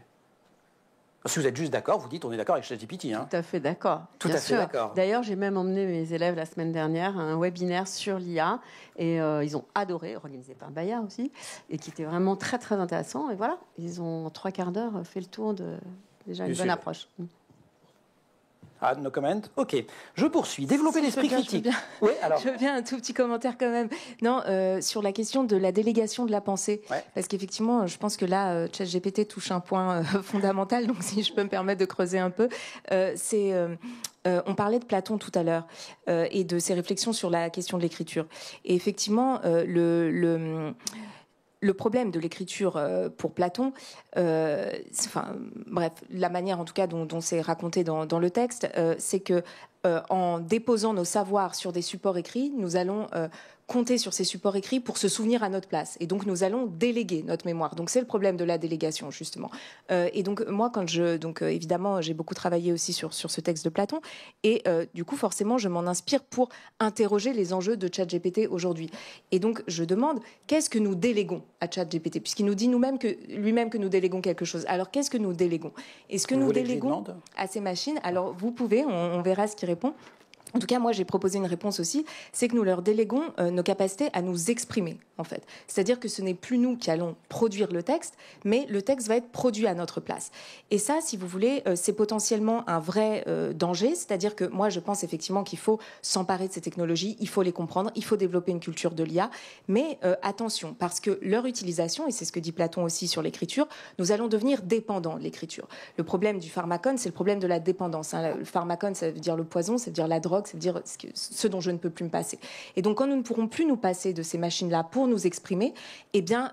A: Si vous êtes juste d'accord, vous dites on est d'accord avec ChatGPT. Hein.
B: Tout à fait d'accord.
A: Tout à fait d'accord.
B: D'ailleurs, j'ai même emmené mes élèves la semaine dernière à un webinaire sur l'IA et ils ont adoré, organisé par Bayard aussi, et qui était vraiment très très intéressant. Et voilà, ils ont en 3/4 d'heure fait le tour de déjà une bonne approche.
A: Ah, no comment. Ok, je poursuis. Développer l'esprit critique.
C: Oui, alors. Je veux bien un tout petit commentaire quand même. Non, sur la question de la délégation de la pensée, parce qu'effectivement, je pense que là, ChatGPT touche un point fondamental. Donc, si je peux me permettre de creuser un peu, on parlait de Platon tout à l'heure et de ses réflexions sur la question de l'écriture. Et effectivement, le problème de l'écriture pour Platon, bref, la manière en tout cas dont c'est raconté dans le texte, c'est que en déposant nos savoirs sur des supports écrits, nous allons compter sur ces supports écrits pour se souvenir à notre place. Et donc, nous allons déléguer notre mémoire. Donc, c'est le problème de la délégation, justement. Et donc, moi, évidemment, j'ai beaucoup travaillé aussi sur ce texte de Platon. Et du coup, forcément, je m'en inspire pour interroger les enjeux de ChatGPT aujourd'hui. Et donc, je demande, qu'est-ce que nous déléguons à ChatGPT? Puisqu'il nous dit lui-même que nous déléguons quelque chose. Alors, qu'est-ce que nous déléguons? Est-ce que nous déléguons à ces machines? Alors, vous pouvez, on verra ce qui répond. En tout cas, moi, j'ai proposé une réponse aussi, c'est que nous leur déléguons nos capacités à nous exprimer, en fait. C'est-à-dire que ce n'est plus nous qui allons produire le texte, mais le texte va être produit à notre place. Et ça, si vous voulez, c'est potentiellement un vrai danger. C'est-à-dire que moi, je pense effectivement qu'il faut s'emparer de ces technologies, il faut les comprendre, il faut développer une culture de l'IA. Mais attention, parce que leur utilisation, et c'est ce que dit Platon aussi sur l'écriture, nous allons devenir dépendants de l'écriture. Le problème du pharmacone, c'est le problème de la dépendance. Le pharmacone, ça veut dire le poison, ça veut dire la drogue, ça veut dire ce dont je ne peux plus me passer. Et donc, quand nous ne pourrons plus nous passer de ces machines-là pour nous exprimer, eh bien,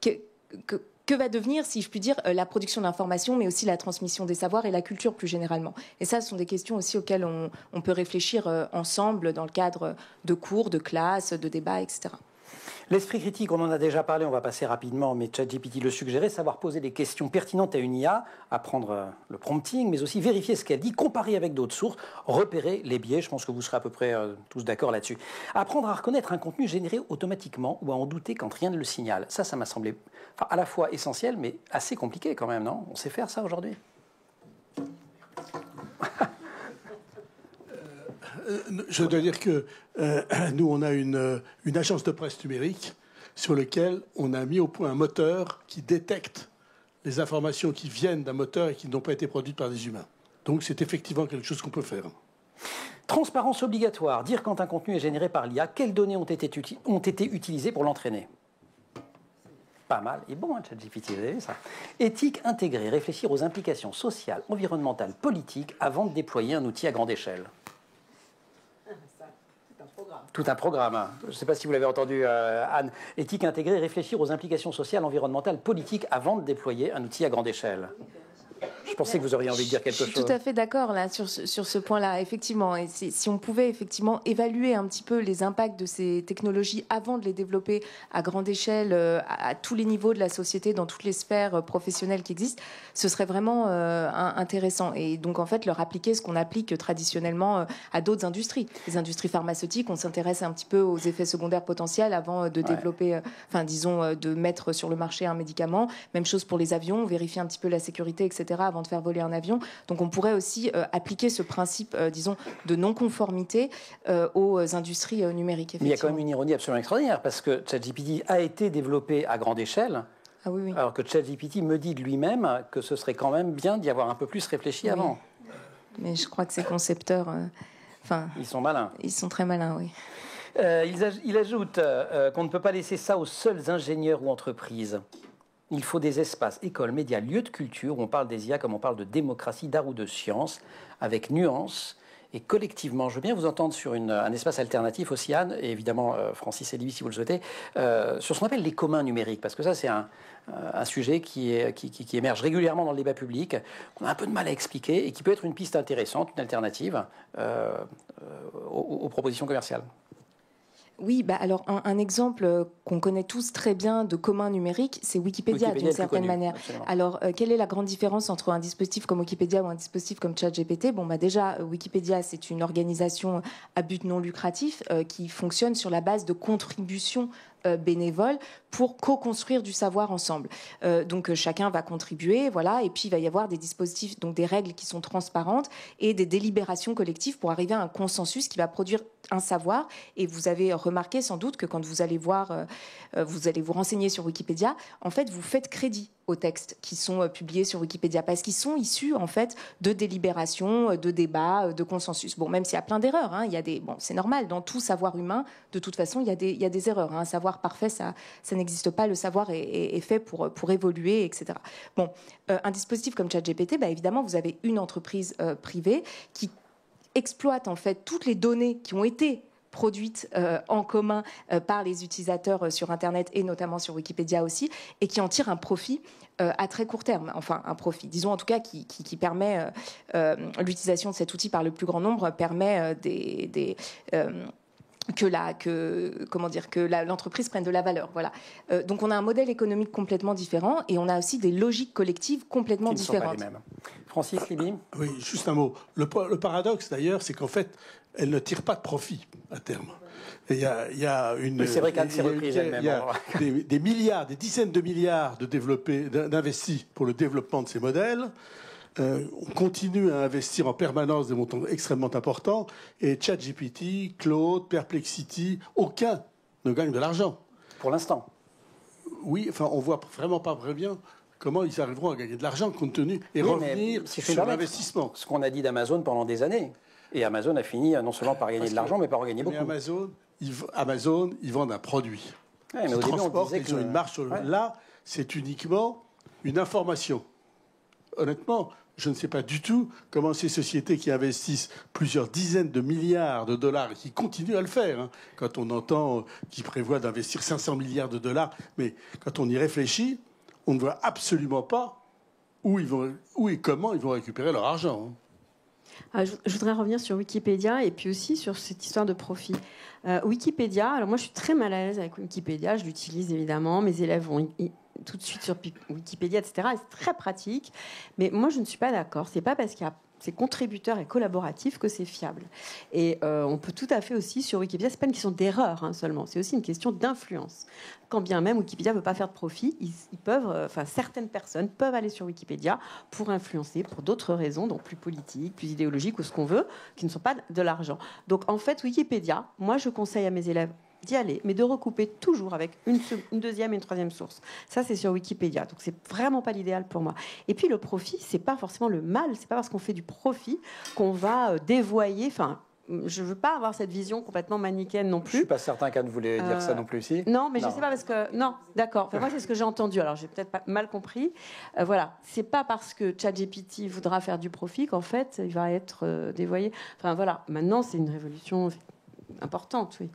C: que va devenir, si je puis dire, la production d'informations, mais aussi la transmission des savoirs et la culture plus généralement? Et ça, ce sont des questions aussi auxquelles on peut réfléchir ensemble dans le cadre de cours, de classes, de débats, etc.
A: L'esprit critique, on en a déjà parlé, on va passer rapidement, mais ChatGPT le suggérait, savoir poser des questions pertinentes à une IA, apprendre le prompting, mais aussi vérifier ce qu'elle dit, comparer avec d'autres sources, repérer les biais, je pense que vous serez à peu près tous d'accord là-dessus. Apprendre à reconnaître un contenu généré automatiquement ou à en douter quand rien ne le signale. Ça m'a semblé à la fois essentiel, mais assez compliqué quand même, non? On sait faire ça aujourd'hui?
E: Je dois dire que nous, on a une agence de presse numérique sur laquelle on a mis au point un moteur qui détecte les informations qui viennent d'un moteur et qui n'ont pas été produites par des humains. Donc c'est effectivement quelque chose qu'on peut faire.
A: Transparence obligatoire, dire quand un contenu est généré par l'IA, quelles données ont été utilisées pour l'entraîner? Pas mal. Et bon, ChatGPT, vous avez vu ça. Éthique intégrée, réfléchir aux implications sociales, environnementales, politiques avant de déployer un outil à grande échelle. Tout un programme. Je ne sais pas si vous l'avez entendu, Anne. Éthique intégrée, réfléchir aux implications sociales, environnementales, politiques avant de déployer un outil à grande échelle. Je pensais que vous auriez envie de dire quelque chose.
C: Je suis tout à fait d'accord là sur ce point-là, effectivement. Et si on pouvait effectivement évaluer un petit peu les impacts de ces technologies avant de les développer à grande échelle, à tous les niveaux de la société, dans toutes les sphères professionnelles qui existent, ce serait vraiment intéressant. Et donc en fait leur appliquer ce qu'on applique traditionnellement à d'autres industries. Les industries pharmaceutiques, on s'intéresse un petit peu aux effets secondaires potentiels avant de développer, de mettre sur le marché un médicament. Même chose pour les avions, vérifier un petit peu la sécurité, etc. avant de faire voler un avion. Donc on pourrait aussi appliquer ce principe, de non-conformité aux industries numériques.
A: Mais il y a quand même une ironie absolument extraordinaire, parce que ChatGPT a été développé à grande échelle, alors que ChatGPT me dit de lui-même que ce serait quand même bien d'y avoir un peu plus réfléchi avant.
C: Mais je crois que ces concepteurs...
A: ils sont malins.
C: Ils sont très malins, oui.
A: Il ajoute qu'on ne peut pas laisser ça aux seuls ingénieurs ou entreprises. Il faut des espaces, écoles, médias, lieux de culture où on parle des IA comme on parle de démocratie, d'art ou de science, avec nuance et collectivement. Je veux bien vous entendre sur un espace alternatif aussi, Anne, et évidemment Francis et Livy si vous le souhaitez, sur ce qu'on appelle les communs numériques, parce que ça c'est un sujet qui émerge régulièrement dans le débat public, qu'on a un peu de mal à expliquer et qui peut être une piste intéressante, une alternative aux propositions commerciales.
C: Oui, alors un exemple qu'on connaît tous très bien de commun numérique, c'est Wikipédia d'une certaine manière.
A: Absolument.
C: Alors, quelle est la grande différence entre un dispositif comme Wikipédia ou un dispositif comme ChatGPT? Déjà, Wikipédia, c'est une organisation à but non lucratif qui fonctionne sur la base de contributions bénévoles pour co-construire du savoir ensemble. Donc chacun va contribuer, voilà, et puis il va y avoir des dispositifs, donc des règles qui sont transparentes et des délibérations collectives pour arriver à un consensus qui va produire un savoir. Et vous avez remarqué sans doute que quand vous allez vous renseigner sur Wikipédia, en fait, vous faites crédit aux textes qui sont publiés sur Wikipédia parce qu'ils sont issus en fait de délibérations, de débats, de consensus. Même s'il y a plein d'erreurs, il y a c'est normal dans tout savoir humain. De toute façon, il y a des erreurs. Un savoir parfait, ça n'existe pas. Le savoir est fait pour évoluer, etc. Un dispositif comme ChatGPT, évidemment, vous avez une entreprise privée qui exploite en fait toutes les données qui ont été produites en commun par les utilisateurs sur Internet et notamment sur Wikipédia aussi, et qui en tire un profit à très court terme. Enfin, un profit, disons en tout cas, qui permet l'utilisation de cet outil par le plus grand nombre, permet l'entreprise prenne de la valeur. Voilà. Donc on a un modèle économique complètement différent et on a aussi des logiques collectives complètement différentes.
A: Qui ne sont pas les mêmes. Francis Libby.
E: Oui, juste un mot. Le paradoxe d'ailleurs, c'est qu'en fait, elle ne tire pas de profit à terme. Il y a une.
A: C'est vrai qu'Anne s'est reprise elle-même.
E: Il y a des milliards, des dizaines de milliards d'investis pour le développement de ces modèles. On continue à investir en permanence des montants extrêmement importants. Et ChatGPT, Claude, Perplexity, aucun ne gagne de l'argent.
A: Pour l'instant.
E: Oui, enfin, on voit vraiment pas très bien comment ils arriveront à gagner de l'argent compte tenu et revenir sur l'investissement.
A: Ce qu'on a dit d'Amazon pendant des années. Et Amazon a fini non seulement par gagner de l'argent, mais par en gagner beaucoup.
E: Mais Amazon, ils vendent un produit.
A: Ouais, mais au début, on disait
E: ils ont une marge sur le... Là, c'est uniquement une information. Honnêtement, je ne sais pas du tout comment ces sociétés qui investissent plusieurs dizaines de milliards de dollars, et qui continuent à le faire, quand on entend qu'ils prévoient d'investir 500 milliards de dollars, mais quand on y réfléchit, on ne voit absolument pas où et comment ils vont récupérer leur argent.
B: Je voudrais revenir sur Wikipédia et puis aussi sur cette histoire de profit. Wikipédia, alors moi je suis très mal à l'aise avec Wikipédia, je l'utilise évidemment, mes élèves vont tout de suite sur Wikipédia, etc. Et c'est très pratique, mais moi je ne suis pas d'accord. C'est pas parce qu'il y a c'est contributeur et collaboratif que c'est fiable. Et on peut tout à fait aussi sur Wikipédia, c'est pas une question d'erreur seulement, c'est aussi une question d'influence. Quand bien même Wikipédia ne veut pas faire de profit, ils peuvent, certaines personnes peuvent aller sur Wikipédia pour influencer pour d'autres raisons, donc plus politiques, plus idéologiques ou ce qu'on veut, qui ne sont pas de l'argent. Donc en fait, Wikipédia, moi je conseille à mes élèves d'y aller, mais de recouper toujours avec une deuxième et une troisième source. Ça, c'est sur Wikipédia. Donc, c'est vraiment pas l'idéal pour moi. Et puis, le profit, c'est pas forcément le mal. C'est pas parce qu'on fait du profit qu'on va dévoyer. Enfin, je veux pas avoir cette vision complètement manichéenne non plus.
A: Je suis pas certain qu'Anne voulait dire ça non plus ici.
B: Non, mais je sais pas parce que non, d'accord. Enfin, moi, c'est ce que j'ai entendu. Alors, j'ai peut-être pas mal compris. Voilà, c'est pas parce que ChatGPT voudra faire du profit qu'en fait, il va être dévoyé. Enfin, voilà. Maintenant, c'est une révolution importante, oui.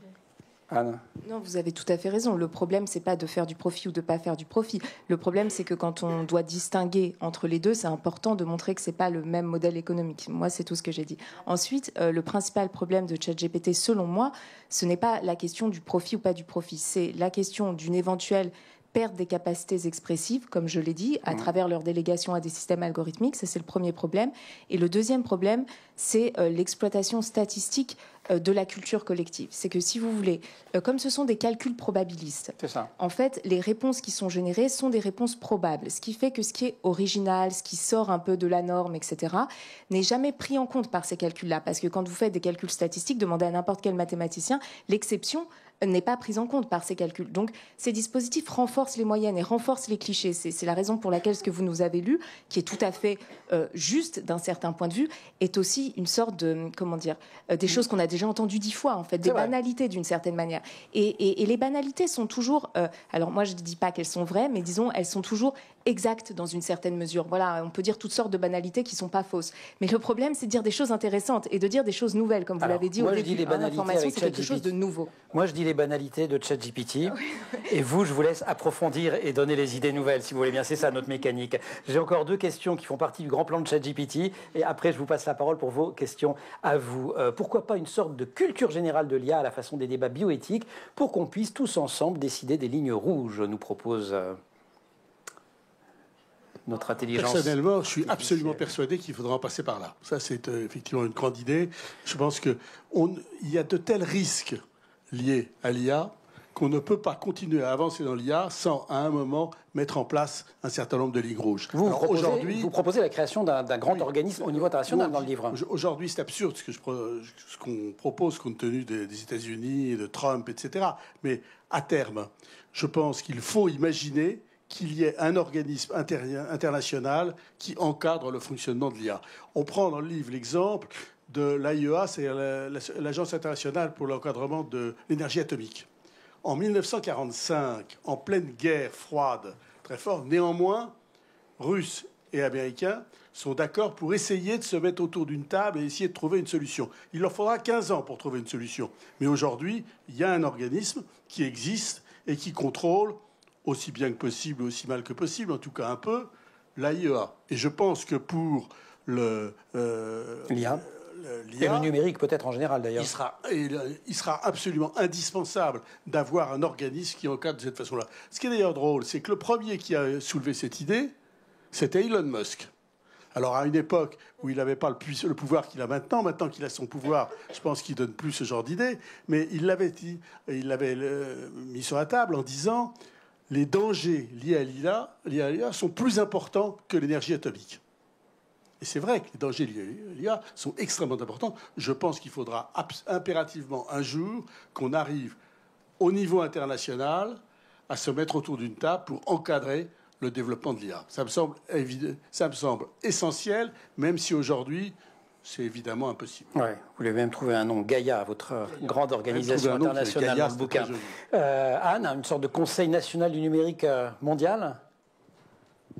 A: Anne.
C: Non, vous avez tout à fait raison. Le problème, c'est pas de faire du profit ou de pas faire du profit. Le problème, c'est que quand on doit distinguer entre les deux, c'est important de montrer que c'est pas le même modèle économique. Moi, c'est tout ce que j'ai dit. Ensuite, le principal problème de ChatGPT, selon moi, ce n'est pas la question du profit ou pas du profit. C'est la question d'une éventuelle perte des capacités expressives, comme je l'ai dit, à travers leur délégation à des systèmes algorithmiques. Ça, c'est le premier problème. Et le deuxième problème, c'est l'exploitation statistique de la culture collective. C'est que, si vous voulez, comme ce sont des calculs probabilistes,
A: c'est ça.
C: En fait, les réponses qui sont générées sont des réponses probables, ce qui fait que ce qui est original, ce qui sort un peu de la norme, etc., n'est jamais pris en compte par ces calculs-là. Parce que quand vous faites des calculs statistiques, demandez à n'importe quel mathématicien, l'exception n'est pas prise en compte par ces calculs. Donc, ces dispositifs renforcent les moyennes et renforcent les clichés. C'est la raison pour laquelle ce que vous nous avez lu, qui est tout à fait juste d'un certain point de vue, est aussi une sorte de, comment dire, des choses qu'on a déjà entendues 10 fois, en fait, des banalités d'une certaine manière. Et les banalités sont toujours, alors moi je ne dis pas qu'elles sont vraies, mais disons, elles sont toujours exactes dans une certaine mesure. Voilà, on peut dire toutes sortes de banalités qui ne sont pas fausses. Mais le problème, c'est de dire des choses intéressantes et de dire des choses nouvelles, comme vous l'avez dit au début. L'information, c'est quelque chose de nouveau.
A: Moi, je dis les banalités de ChatGPT. Et vous, je vous laisse approfondir et donner les idées nouvelles, si vous voulez bien. C'est ça, notre mécanique. J'ai encore 2 questions qui font partie du grand plan de ChatGPT. Et après, je vous passe la parole pour vos questions à vous. Pourquoi pas une sorte de culture générale de l'IA à la façon des débats bioéthiques pour qu'on puisse tous ensemble décider des lignes rouges, nous propose notre intelligence.
E: Personnellement, je suis absolument persuadé qu'il faudra en passer par là. Ça, c'est effectivement une grande idée. Je pense qu'il y a de tels risques liés à l'IA qu'on ne peut pas continuer à avancer dans l'IA sans, à un moment, mettre en place un certain nombre de lignes rouges.
A: Vous proposez la création d'un grand organisme au niveau international dans le livre.
E: Aujourd'hui, c'est absurde ce qu'on propose compte tenu des États-Unis, de Trump, etc. Mais à terme, je pense qu'il faut imaginer qu'il y ait un organisme international qui encadre le fonctionnement de l'IA. On prend dans le livre l'exemple de l'AIEA, c'est l'Agence internationale pour l'encadrement de l'énergie atomique. En 1945, en pleine guerre froide, très fort, néanmoins, Russes et Américains sont d'accord pour essayer de se mettre autour d'une table et essayer de trouver une solution. Il leur faudra 15 ans pour trouver une solution. Mais aujourd'hui, il y a un organisme qui existe et qui contrôle aussi bien que possible, aussi mal que possible, en tout cas un peu, l'AIEA. Et je pense que pour
A: Et
E: l'IA...
A: le numérique peut-être en général d'ailleurs.
E: Il sera absolument indispensable d'avoir un organisme qui encadre de cette façon-là. Ce qui est d'ailleurs drôle, c'est que le premier qui a soulevé cette idée, c'était Elon Musk. Alors, à une époque où il n'avait pas le pouvoir qu'il a maintenant qu'il a son pouvoir, je pense qu'il donne plus ce genre d'idée, mais il l'avait mis sur la table en disant les dangers liés à l'IA sont plus importants que l'énergie atomique. Et c'est vrai que les dangers liés à l'IA sont extrêmement importants. Je pense qu'il faudra impérativement un jour qu'on arrive au niveau international à se mettre autour d'une table pour encadrer le développement de l'IA. Ça me semble essentiel, même si aujourd'hui, c'est évidemment impossible.
A: Ouais, vous lui avez même trouvé un nom, Gaïa, votre grande organisation internationale dans le bouquin. Anne, une sorte de Conseil national du numérique mondial.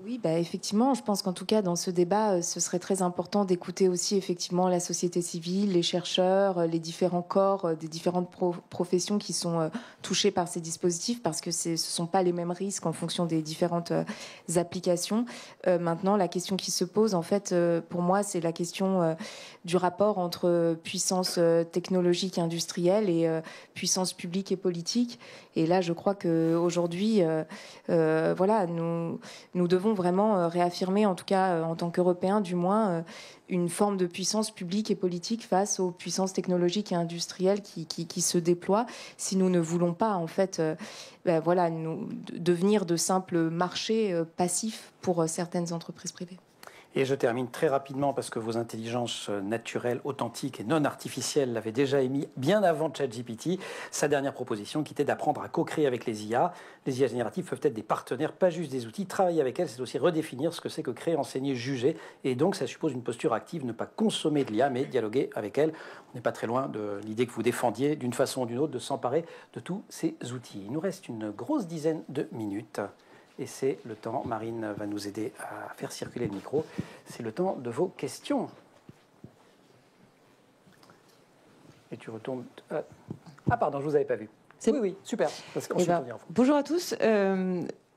C: Oui, effectivement, je pense qu'en tout cas, dans ce débat, ce serait très important d'écouter aussi effectivement la société civile, les chercheurs, les différents corps des différentes professions qui sont touchés par ces dispositifs, parce que ce ne sont pas les mêmes risques en fonction des différentes applications. Maintenant, la question qui se pose, en fait, pour moi, c'est la question du rapport entre puissance technologique et industrielle et puissance publique et politique. Et là, je crois qu'aujourd'hui, voilà, nous devons vraiment réaffirmer, en tout cas en tant qu'Européens du moins, une forme de puissance publique et politique face aux puissances technologiques et industrielles qui se déploient. Si nous ne voulons pas, en fait, voilà, devenir de simples marchés passifs pour certaines entreprises privées.
A: Et je termine très rapidement parce que vos intelligences naturelles, authentiques et non artificielles l'avaient déjà émis bien avant ChatGPT. Sa dernière proposition qui était d'apprendre à co-créer avec les IA. Les IA génératives peuvent être des partenaires, pas juste des outils. Travailler avec elles, c'est aussi redéfinir ce que c'est que créer, enseigner, juger. Et donc, ça suppose une posture active, ne pas consommer de l'IA, mais dialoguer avec elle. On n'est pas très loin de l'idée que vous défendiez, d'une façon ou d'une autre, de s'emparer de tous ces outils. Il nous reste une grosse dizaine de minutes. Et c'est le temps, Marine va nous aider à faire circuler le micro, c'est le temps de vos questions. Et tu retournes... Ah pardon, je ne vous avais pas vu. Oui, super. Parce
G: bonjour à tous.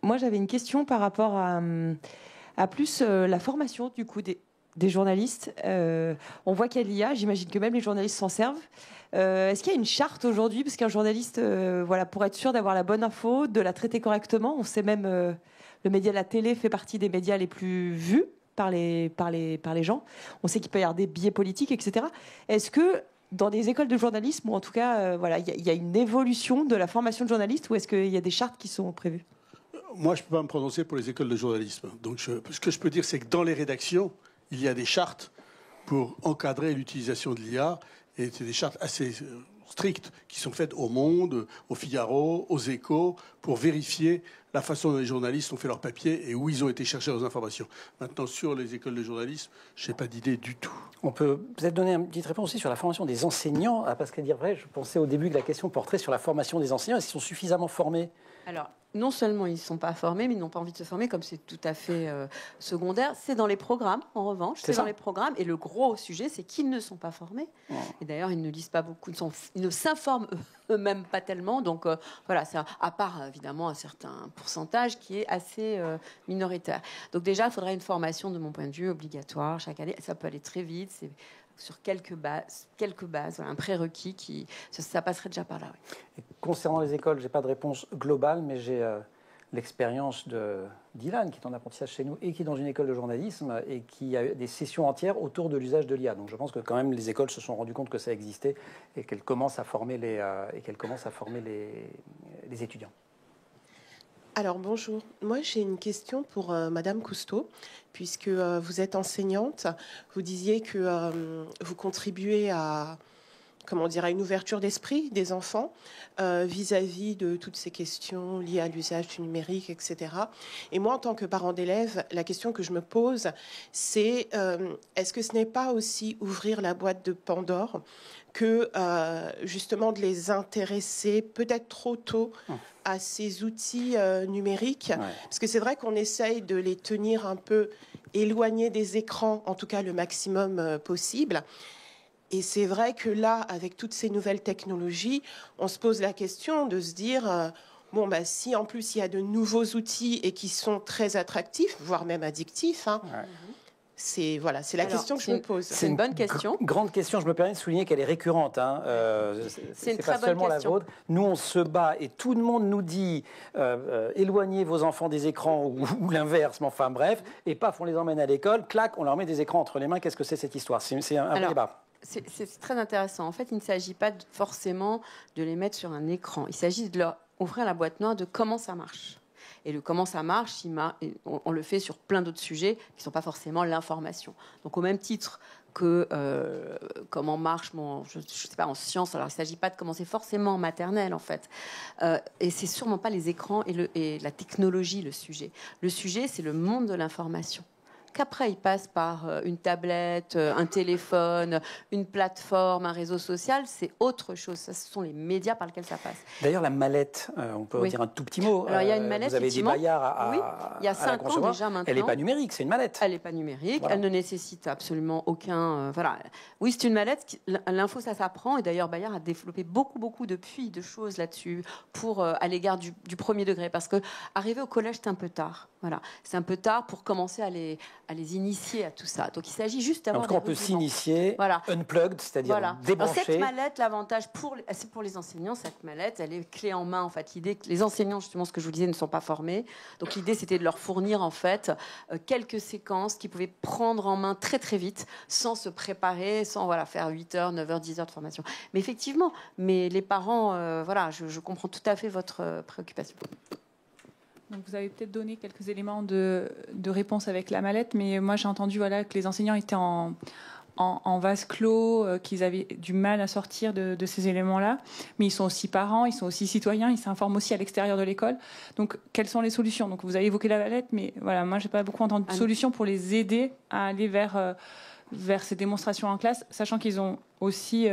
G: Moi, j'avais une question par rapport à plus la formation du coup des journalistes. On voit qu'il y a l'IA, j'imagine que même les journalistes s'en servent. Est-ce qu'il y a une charte aujourd'hui? Parce qu'un journaliste, voilà, pour être sûr d'avoir la bonne info, de la traiter correctement, on sait même le média de la télé fait partie des médias les plus vus par les gens. On sait qu'il peut y avoir des biais politiques, etc. Est-ce que dans des écoles de journalisme, ou en tout cas, voilà, il y a une évolution de la formation de journalistes, ou est-ce qu'il y a des chartes qui sont prévues?
E: Moi, je ne peux pas me prononcer pour les écoles de journalisme. Donc, ce que je peux dire, c'est que dans les rédactions, il y a des chartes pour encadrer l'utilisation de l'IA. Et c'est des chartes assez strictes qui sont faites au Monde, au Figaro, aux Échos, pour vérifier la façon dont les journalistes ont fait leur papier et où ils ont été chercher leurs informations. Maintenant, sur les écoles de journalisme, je n'ai pas d'idée du tout.
A: On peut peut-être donner une petite réponse aussi sur la formation des enseignants. Parce qu'à dire vrai, je pensais au début que la question porterait sur la formation des enseignants. Est-ce qu'ils sont suffisamment formés?
B: Alors, non seulement ils ne sont pas formés, mais ils n'ont pas envie de se former, comme c'est tout à fait secondaire. C'est dans les programmes, en revanche. C'est dans les programmes. Et le gros sujet, c'est qu'ils ne sont pas formés. Oh. Et d'ailleurs, ils ne lisent pas beaucoup. Ils ne s'informent eux-mêmes pas tellement. Donc, voilà, c'est à part, évidemment, un certain pourcentage qui est assez minoritaire. Donc, déjà, il faudrait une formation, de mon point de vue, obligatoire chaque année. Ça peut aller très vite. C'est sur quelques bases, un prérequis ça passerait déjà par là. Oui.
A: Et concernant les écoles, je n'ai pas de réponse globale, mais j'ai l'expérience d'Ilan, qui est en apprentissage chez nous et qui est dans une école de journalisme et qui a des sessions entières autour de l'usage de l'IA. Donc je pense que quand même les écoles se sont rendues compte que ça existait et qu'elles commencent à former les étudiants.
H: Alors bonjour, moi j'ai une question pour Madame Cousteau, puisque vous êtes enseignante. Vous disiez que vous contribuez à une ouverture d'esprit des enfants vis-à-vis de toutes ces questions liées à l'usage du numérique, etc. Et moi, en tant que parent d'élève, la question que je me pose, c'est est-ce que ce n'est pas aussi ouvrir la boîte de Pandore que justement de les intéresser peut-être trop tôt à ces outils numériques, parce que c'est vrai qu'on essaye de les tenir un peu éloignés des écrans, en tout cas le maximum possible. Et c'est vrai que là, avec toutes ces nouvelles technologies, on se pose la question de se dire si en plus il y a de nouveaux outils et qui sont très attractifs, voire même addictifs, C'est la question que je me pose.
B: C'est une bonne question.
A: Grande question, je me permets de souligner qu'elle est récurrente. Hein.
B: C'est une
A: pas
B: très bonne
A: seulement
B: question.
A: la vôtre. Nous, on se bat et tout le monde nous dit éloignez vos enfants des écrans ou l'inverse, mais enfin bref, et paf, on les emmène à l'école, clac, on leur met des écrans entre les mains. Qu'est-ce que c'est cette histoire? C'est un vrai débat.
B: C'est très intéressant. En fait, il ne s'agit pas forcément de les mettre sur un écran. Il s'agit de leur ouvrir la boîte noire de comment ça marche. Et le comment ça marche, on le fait sur plein d'autres sujets qui ne sont pas forcément l'information. Donc au même titre que comment marche je sais pas, en sciences, alors il ne s'agit pas de commencer forcément en maternelle en fait. Et c'est sûrement pas les écrans et la technologie le sujet. Le sujet, c'est le monde de l'information. Qu'après, il passe par une tablette, un téléphone, une plateforme, un réseau social, c'est autre chose. Ça, ce sont les médias par lesquels ça passe.
A: D'ailleurs, la mallette, on peut dire un tout petit mot.
B: Alors, il y a une mallette,
A: vous avez des Bayards
B: il y a 5 ans déjà maintenant.
A: Elle n'est pas numérique, c'est une mallette.
B: Elle n'est pas numérique, voilà. Elle ne nécessite absolument aucun... voilà. Oui, c'est une mallette. L'info, ça s'apprend. Et d'ailleurs, Bayard a développé beaucoup depuis de choses là-dessus à l'égard du premier degré. Parce que arriver au collège, c'est un peu tard. Voilà. C'est un peu tard pour commencer à les initier à tout ça. Donc il s'agit juste d'avoir.
A: En tout cas, on peut s'initier, unplugged, c'est-à-dire débrancher.
B: Cette mallette, l'avantage c'est pour les enseignants, cette mallette, elle est clé en main. En fait, l'idée que les enseignants, justement, ce que je vous disais, ne sont pas formés. Donc l'idée, c'était de leur fournir en fait quelques séquences qu'ils pouvaient prendre en main très vite, sans se préparer, sans faire 8 heures, 9 heures, 10 heures de formation. Mais effectivement, les parents, je comprends tout à fait votre préoccupation.
I: Donc vous avez peut-être donné quelques éléments de réponse avec la mallette, mais moi j'ai entendu que les enseignants étaient en vase clos, qu'ils avaient du mal à sortir de ces éléments-là. Mais ils sont aussi parents, ils sont aussi citoyens, ils s'informent aussi à l'extérieur de l'école. Donc quelles sont les solutions? Donc vous avez évoqué la mallette, mais moi j'ai pas beaucoup entendu de solutions pour les aider à aller vers ces démonstrations en classe, sachant qu'ils ont aussi...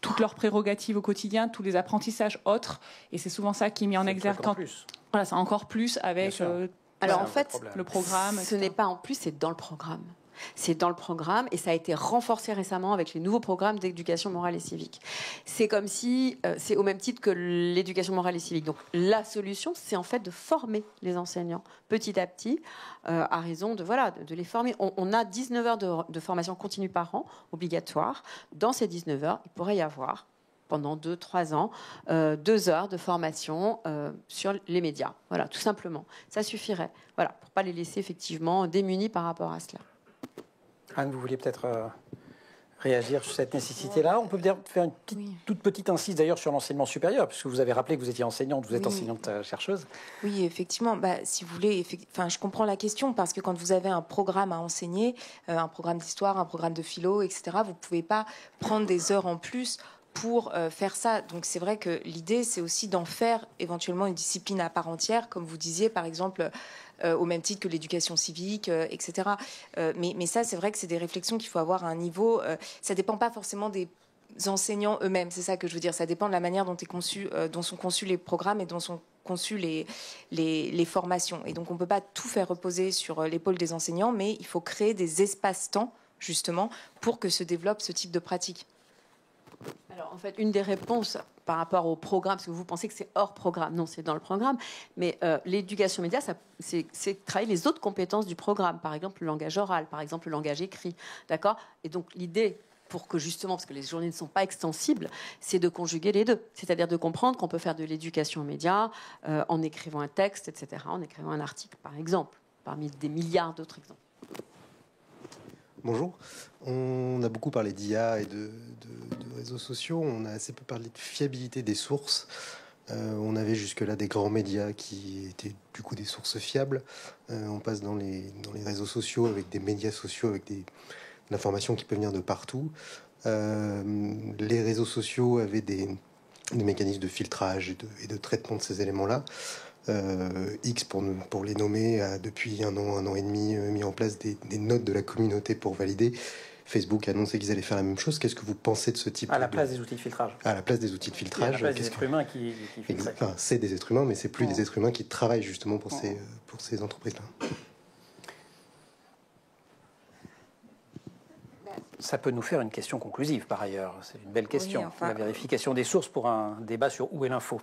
I: toutes leurs prérogatives au quotidien, tous les apprentissages autres, et c'est souvent ça qui est mis en exergue. Voilà, c'est encore plus avec
B: alors en fait,
I: le programme.
B: Ce n'est pas en plus, c'est dans le programme. C'est dans le programme et ça a été renforcé récemment avec les nouveaux programmes d'éducation morale et civique. C'est comme si, c'est au même titre que l'éducation morale et civique. Donc la solution, c'est en fait de former les enseignants petit à petit, à raison de les former. On a 19 heures de formation continue par an, obligatoire. Dans ces 19 heures, il pourrait y avoir pendant 2-3 ans, 2 heures de formation sur les médias. Voilà, tout simplement. Ça suffirait. Voilà, pour ne pas les laisser effectivement démunis par rapport à cela.
A: Anne, vous vouliez peut-être réagir sur cette nécessité-là? On peut faire une toute petite incise d'ailleurs sur l'enseignement supérieur, puisque vous avez rappelé que vous étiez enseignante, vous êtes enseignante chercheuse.
C: Oui, effectivement. Si vous voulez, je comprends la question, parce que quand vous avez un programme à enseigner, un programme d'histoire, un programme de philo, etc., vous ne pouvez pas prendre des heures en plus pour faire ça. Donc c'est vrai que l'idée, c'est aussi d'en faire éventuellement une discipline à part entière, comme vous disiez, par exemple, au même titre que l'éducation civique, etc. Mais ça, c'est vrai que c'est des réflexions qu'il faut avoir à un niveau. Ça ne dépend pas forcément des enseignants eux-mêmes, c'est ça que je veux dire. Ça dépend de la manière dont sont conçus les programmes et dont sont conçues les formations. Et donc on ne peut pas tout faire reposer sur l'épaule des enseignants, mais il faut créer des espaces-temps, justement, pour que se développe ce type de pratique.
B: Alors, en fait, une des réponses par rapport au programme, parce que vous pensez que c'est hors programme, non, c'est dans le programme, mais l'éducation média, c'est travailler les autres compétences du programme, par exemple le langage oral, par exemple le langage écrit, d'accord? Et donc l'idée, pour que justement, parce que les journées ne sont pas extensibles, c'est de conjuguer les deux, c'est-à-dire de comprendre qu'on peut faire de l'éducation média en écrivant un texte, etc., en écrivant un article, par exemple, parmi des milliards d'autres exemples.
J: Bonjour. On a beaucoup parlé d'IA et de réseaux sociaux. On a assez peu parlé de fiabilité des sources. On avait jusque-là des grands médias qui étaient du coup des sources fiables. On passe dans les réseaux sociaux avec des médias sociaux, avec de l'information qui peut venir de partout. Les réseaux sociaux avaient des mécanismes de filtrage et de traitement de ces éléments-là. X, pour les nommer, a depuis un an et demi mis en place des notes de la communauté pour valider. Facebook a annoncé qu'ils allaient faire la même chose. Qu'est-ce que vous pensez de ce type
A: à la place des outils de filtrage?
J: À la place des outils de filtrage.
A: À la place des êtres humains qui filtrent.
J: Enfin, c'est des êtres humains, mais c'est plus des êtres humains qui travaillent justement pour ces entreprises-là.
A: Ça peut nous faire une question conclusive, par ailleurs. C'est une belle question.
C: Oui, enfin,
A: la vérification des sources pour un débat sur où est l'info.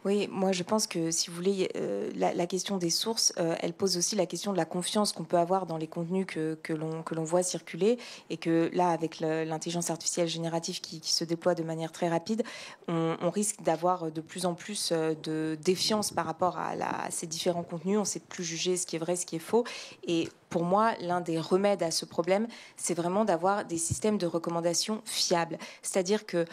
C: Oui, moi je pense que si vous voulez, la question des sources, elle pose aussi la question de la confiance qu'on peut avoir dans les contenus que l'on voit circuler, et que là, avec l'intelligence artificielle générative qui se déploie de manière très rapide, on risque d'avoir de plus en plus de défiance par rapport à ces différents contenus. On ne sait plus juger ce qui est vrai, ce qui est faux. Et pour moi, l'un des remèdes à ce problème, c'est vraiment d'avoir des systèmes de recommandation fiables. C'est-à-dire que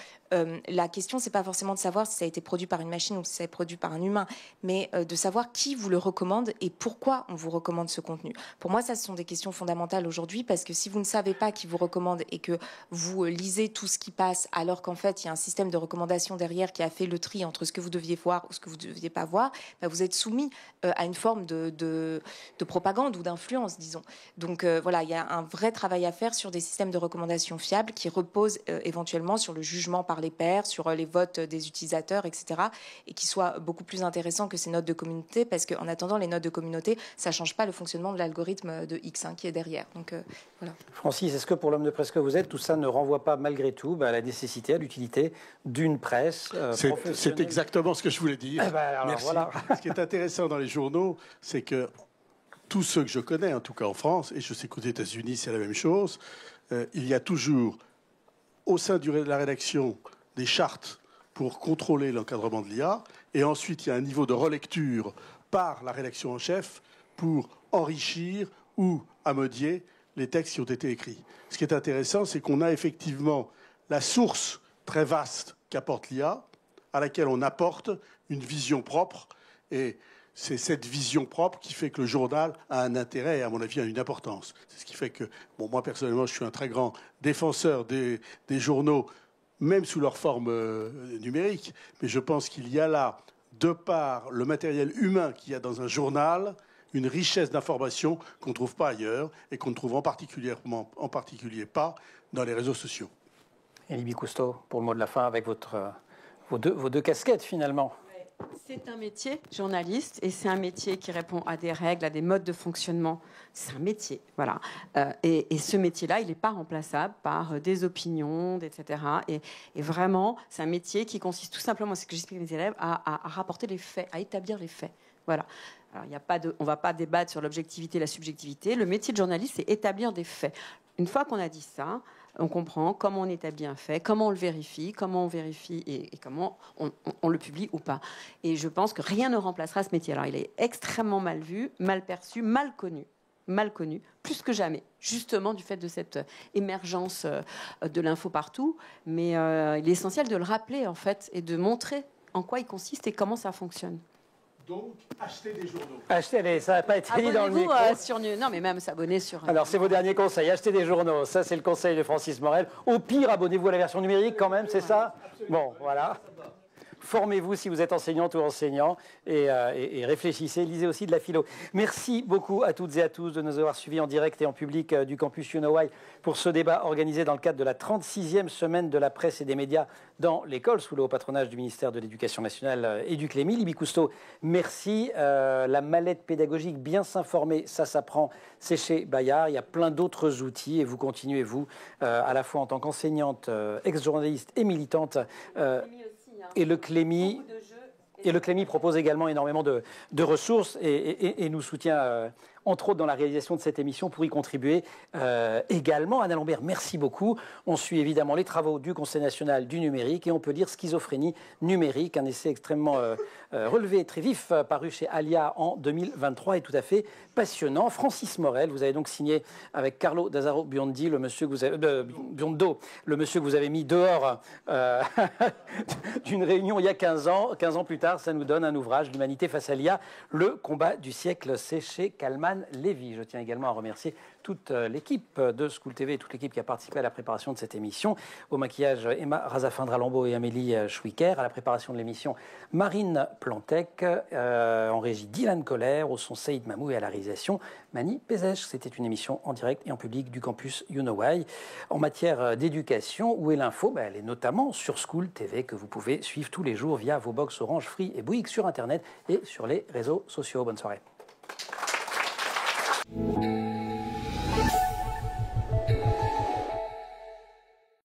C: la question, c'est pas forcément de savoir si ça a été produit par une machine ou si ça a été produit par un humain, mais de savoir qui vous le recommande et pourquoi on vous recommande ce contenu. Pour moi, ça, ce sont des questions fondamentales aujourd'hui, parce que si vous ne savez pas qui vous recommande et que vous lisez tout ce qui passe, alors qu'en fait, il y a un système de recommandation derrière qui a fait le tri entre ce que vous deviez voir ou ce que vous ne deviez pas voir, bah, vous êtes soumis à une forme de propagande ou d'influence, disons. Donc voilà, il y a un vrai travail à faire sur des systèmes de recommandation fiables qui reposent éventuellement sur le jugement par les pairs, sur les votes des utilisateurs, etc. et qui soient beaucoup plus intéressants que ces notes de communauté, parce qu'en attendant, les notes de communauté, ça ne change pas le fonctionnement de l'algorithme de X qui est derrière. Donc voilà.
A: Francis, est-ce que pour l'homme de presse que vous êtes, tout ça ne renvoie pas malgré tout à la nécessité, à l'utilité d'une presse professionnelle?
E: C'est exactement ce que je voulais dire.
A: Merci. Voilà.
E: Ce qui est intéressant dans les journaux, c'est que tous ceux que je connais, en tout cas en France, et je sais qu'aux États-Unis c'est la même chose, il y a toujours au sein de la rédaction des chartes pour contrôler l'encadrement de l'IA, et ensuite il y a un niveau de relecture par la rédaction en chef pour enrichir ou amodier les textes qui ont été écrits. Ce qui est intéressant, c'est qu'on a effectivement la source très vaste qu'apporte l'IA, à laquelle on apporte une vision propre, et c'est cette vision propre qui fait que le journal a un intérêt et, à mon avis, a une importance. C'est ce qui fait que, bon, moi, personnellement, je suis un très grand défenseur des journaux, même sous leur forme numérique. Mais je pense qu'il y a là, de par le matériel humain qu'il y a dans un journal, une richesse d'informations qu'on ne trouve pas ailleurs et qu'on ne trouve en particulier pas dans les réseaux sociaux.
A: Élie Cousteau, pour le mot de la fin, avec vos deux casquettes, finalement.
B: C'est un métier, journaliste, et c'est un métier qui répond à des règles, à des modes de fonctionnement. C'est un métier, voilà. Et ce métier-là, il n'est pas remplaçable par des opinions, etc. Et vraiment, c'est un métier qui consiste tout simplement, c'est ce que j'explique à mes élèves, à rapporter les faits, à établir les faits. Voilà. Alors, on ne va pas débattre sur l'objectivité et la subjectivité. Le métier de journaliste, c'est établir des faits. Une fois qu'on a dit ça, on comprend comment on établit un fait, comment on le vérifie, et comment on le publie ou pas. Et je pense que rien ne remplacera ce métier. Alors, il est extrêmement mal vu, mal perçu, mal connu, plus que jamais, justement du fait de cette émergence de l'info partout. Mais il est essentiel de le rappeler, en fait, et de montrer en quoi il consiste et comment ça fonctionne.
E: Donc, achetez des journaux.
A: Ça n'a pas été dit dans le micro.
B: Non, mais même s'abonner sur...
A: Alors, c'est vos derniers conseils. Achetez des journaux. Ça, c'est le conseil de Francis Morel. Au pire, abonnez-vous à la version numérique quand même, c'est ça? Bon, voilà. Formez-vous si vous êtes enseignante ou enseignant et réfléchissez, lisez aussi de la philo. Merci beaucoup à toutes et à tous de nous avoir suivis en direct et en public du campus YouKnowWhy pour ce débat organisé dans le cadre de la 36e semaine de la presse et des médias dans l'école sous le haut patronage du ministère de l'Éducation nationale et du Clémy. Libye Cousteau, merci. La mallette pédagogique bien s'informer, ça s'apprend, c'est chez Bayard. Il y a plein d'autres outils et vous continuez, vous, à la fois en tant qu'enseignante, ex-journaliste et militante, et le Clémy propose également énormément de ressources et nous soutient, entre autres, dans la réalisation de cette émission pour y contribuer également. Anna Lambert, merci beaucoup. On suit évidemment les travaux du Conseil national du numérique et on peut lire Schizophrénie numérique, un essai extrêmement relevé et très vif, paru chez Alia en 2023 et tout à fait passionnant. Francis Morel, vous avez donc signé avec Carlo Dazzaro Biondo, le monsieur que vous avez mis dehors d'une réunion il y a 15 ans. 15 ans plus tard, ça nous donne un ouvrage, L'humanité face à l'IA, le combat du siècle, c'est chez Kalman Levy. Je tiens également à remercier toute l'équipe de School TV et toute l'équipe qui a participé à la préparation de cette émission. Au maquillage, Emma Razafindra-Lambeau et Amélie Schwicker. À la préparation de l'émission, Marine Plantec. En régie, Dylan Koller. Au son, Saïd Mamou. Et à la réalisation, Mani Pézèche. C'était une émission en direct et en public du campus YouKnowWhy. En matière d'éducation, où est l'info? Elle est notamment sur School TV, que vous pouvez suivre tous les jours via vos box Orange, Free et Bouygues sur Internet et sur les réseaux sociaux. Bonne soirée.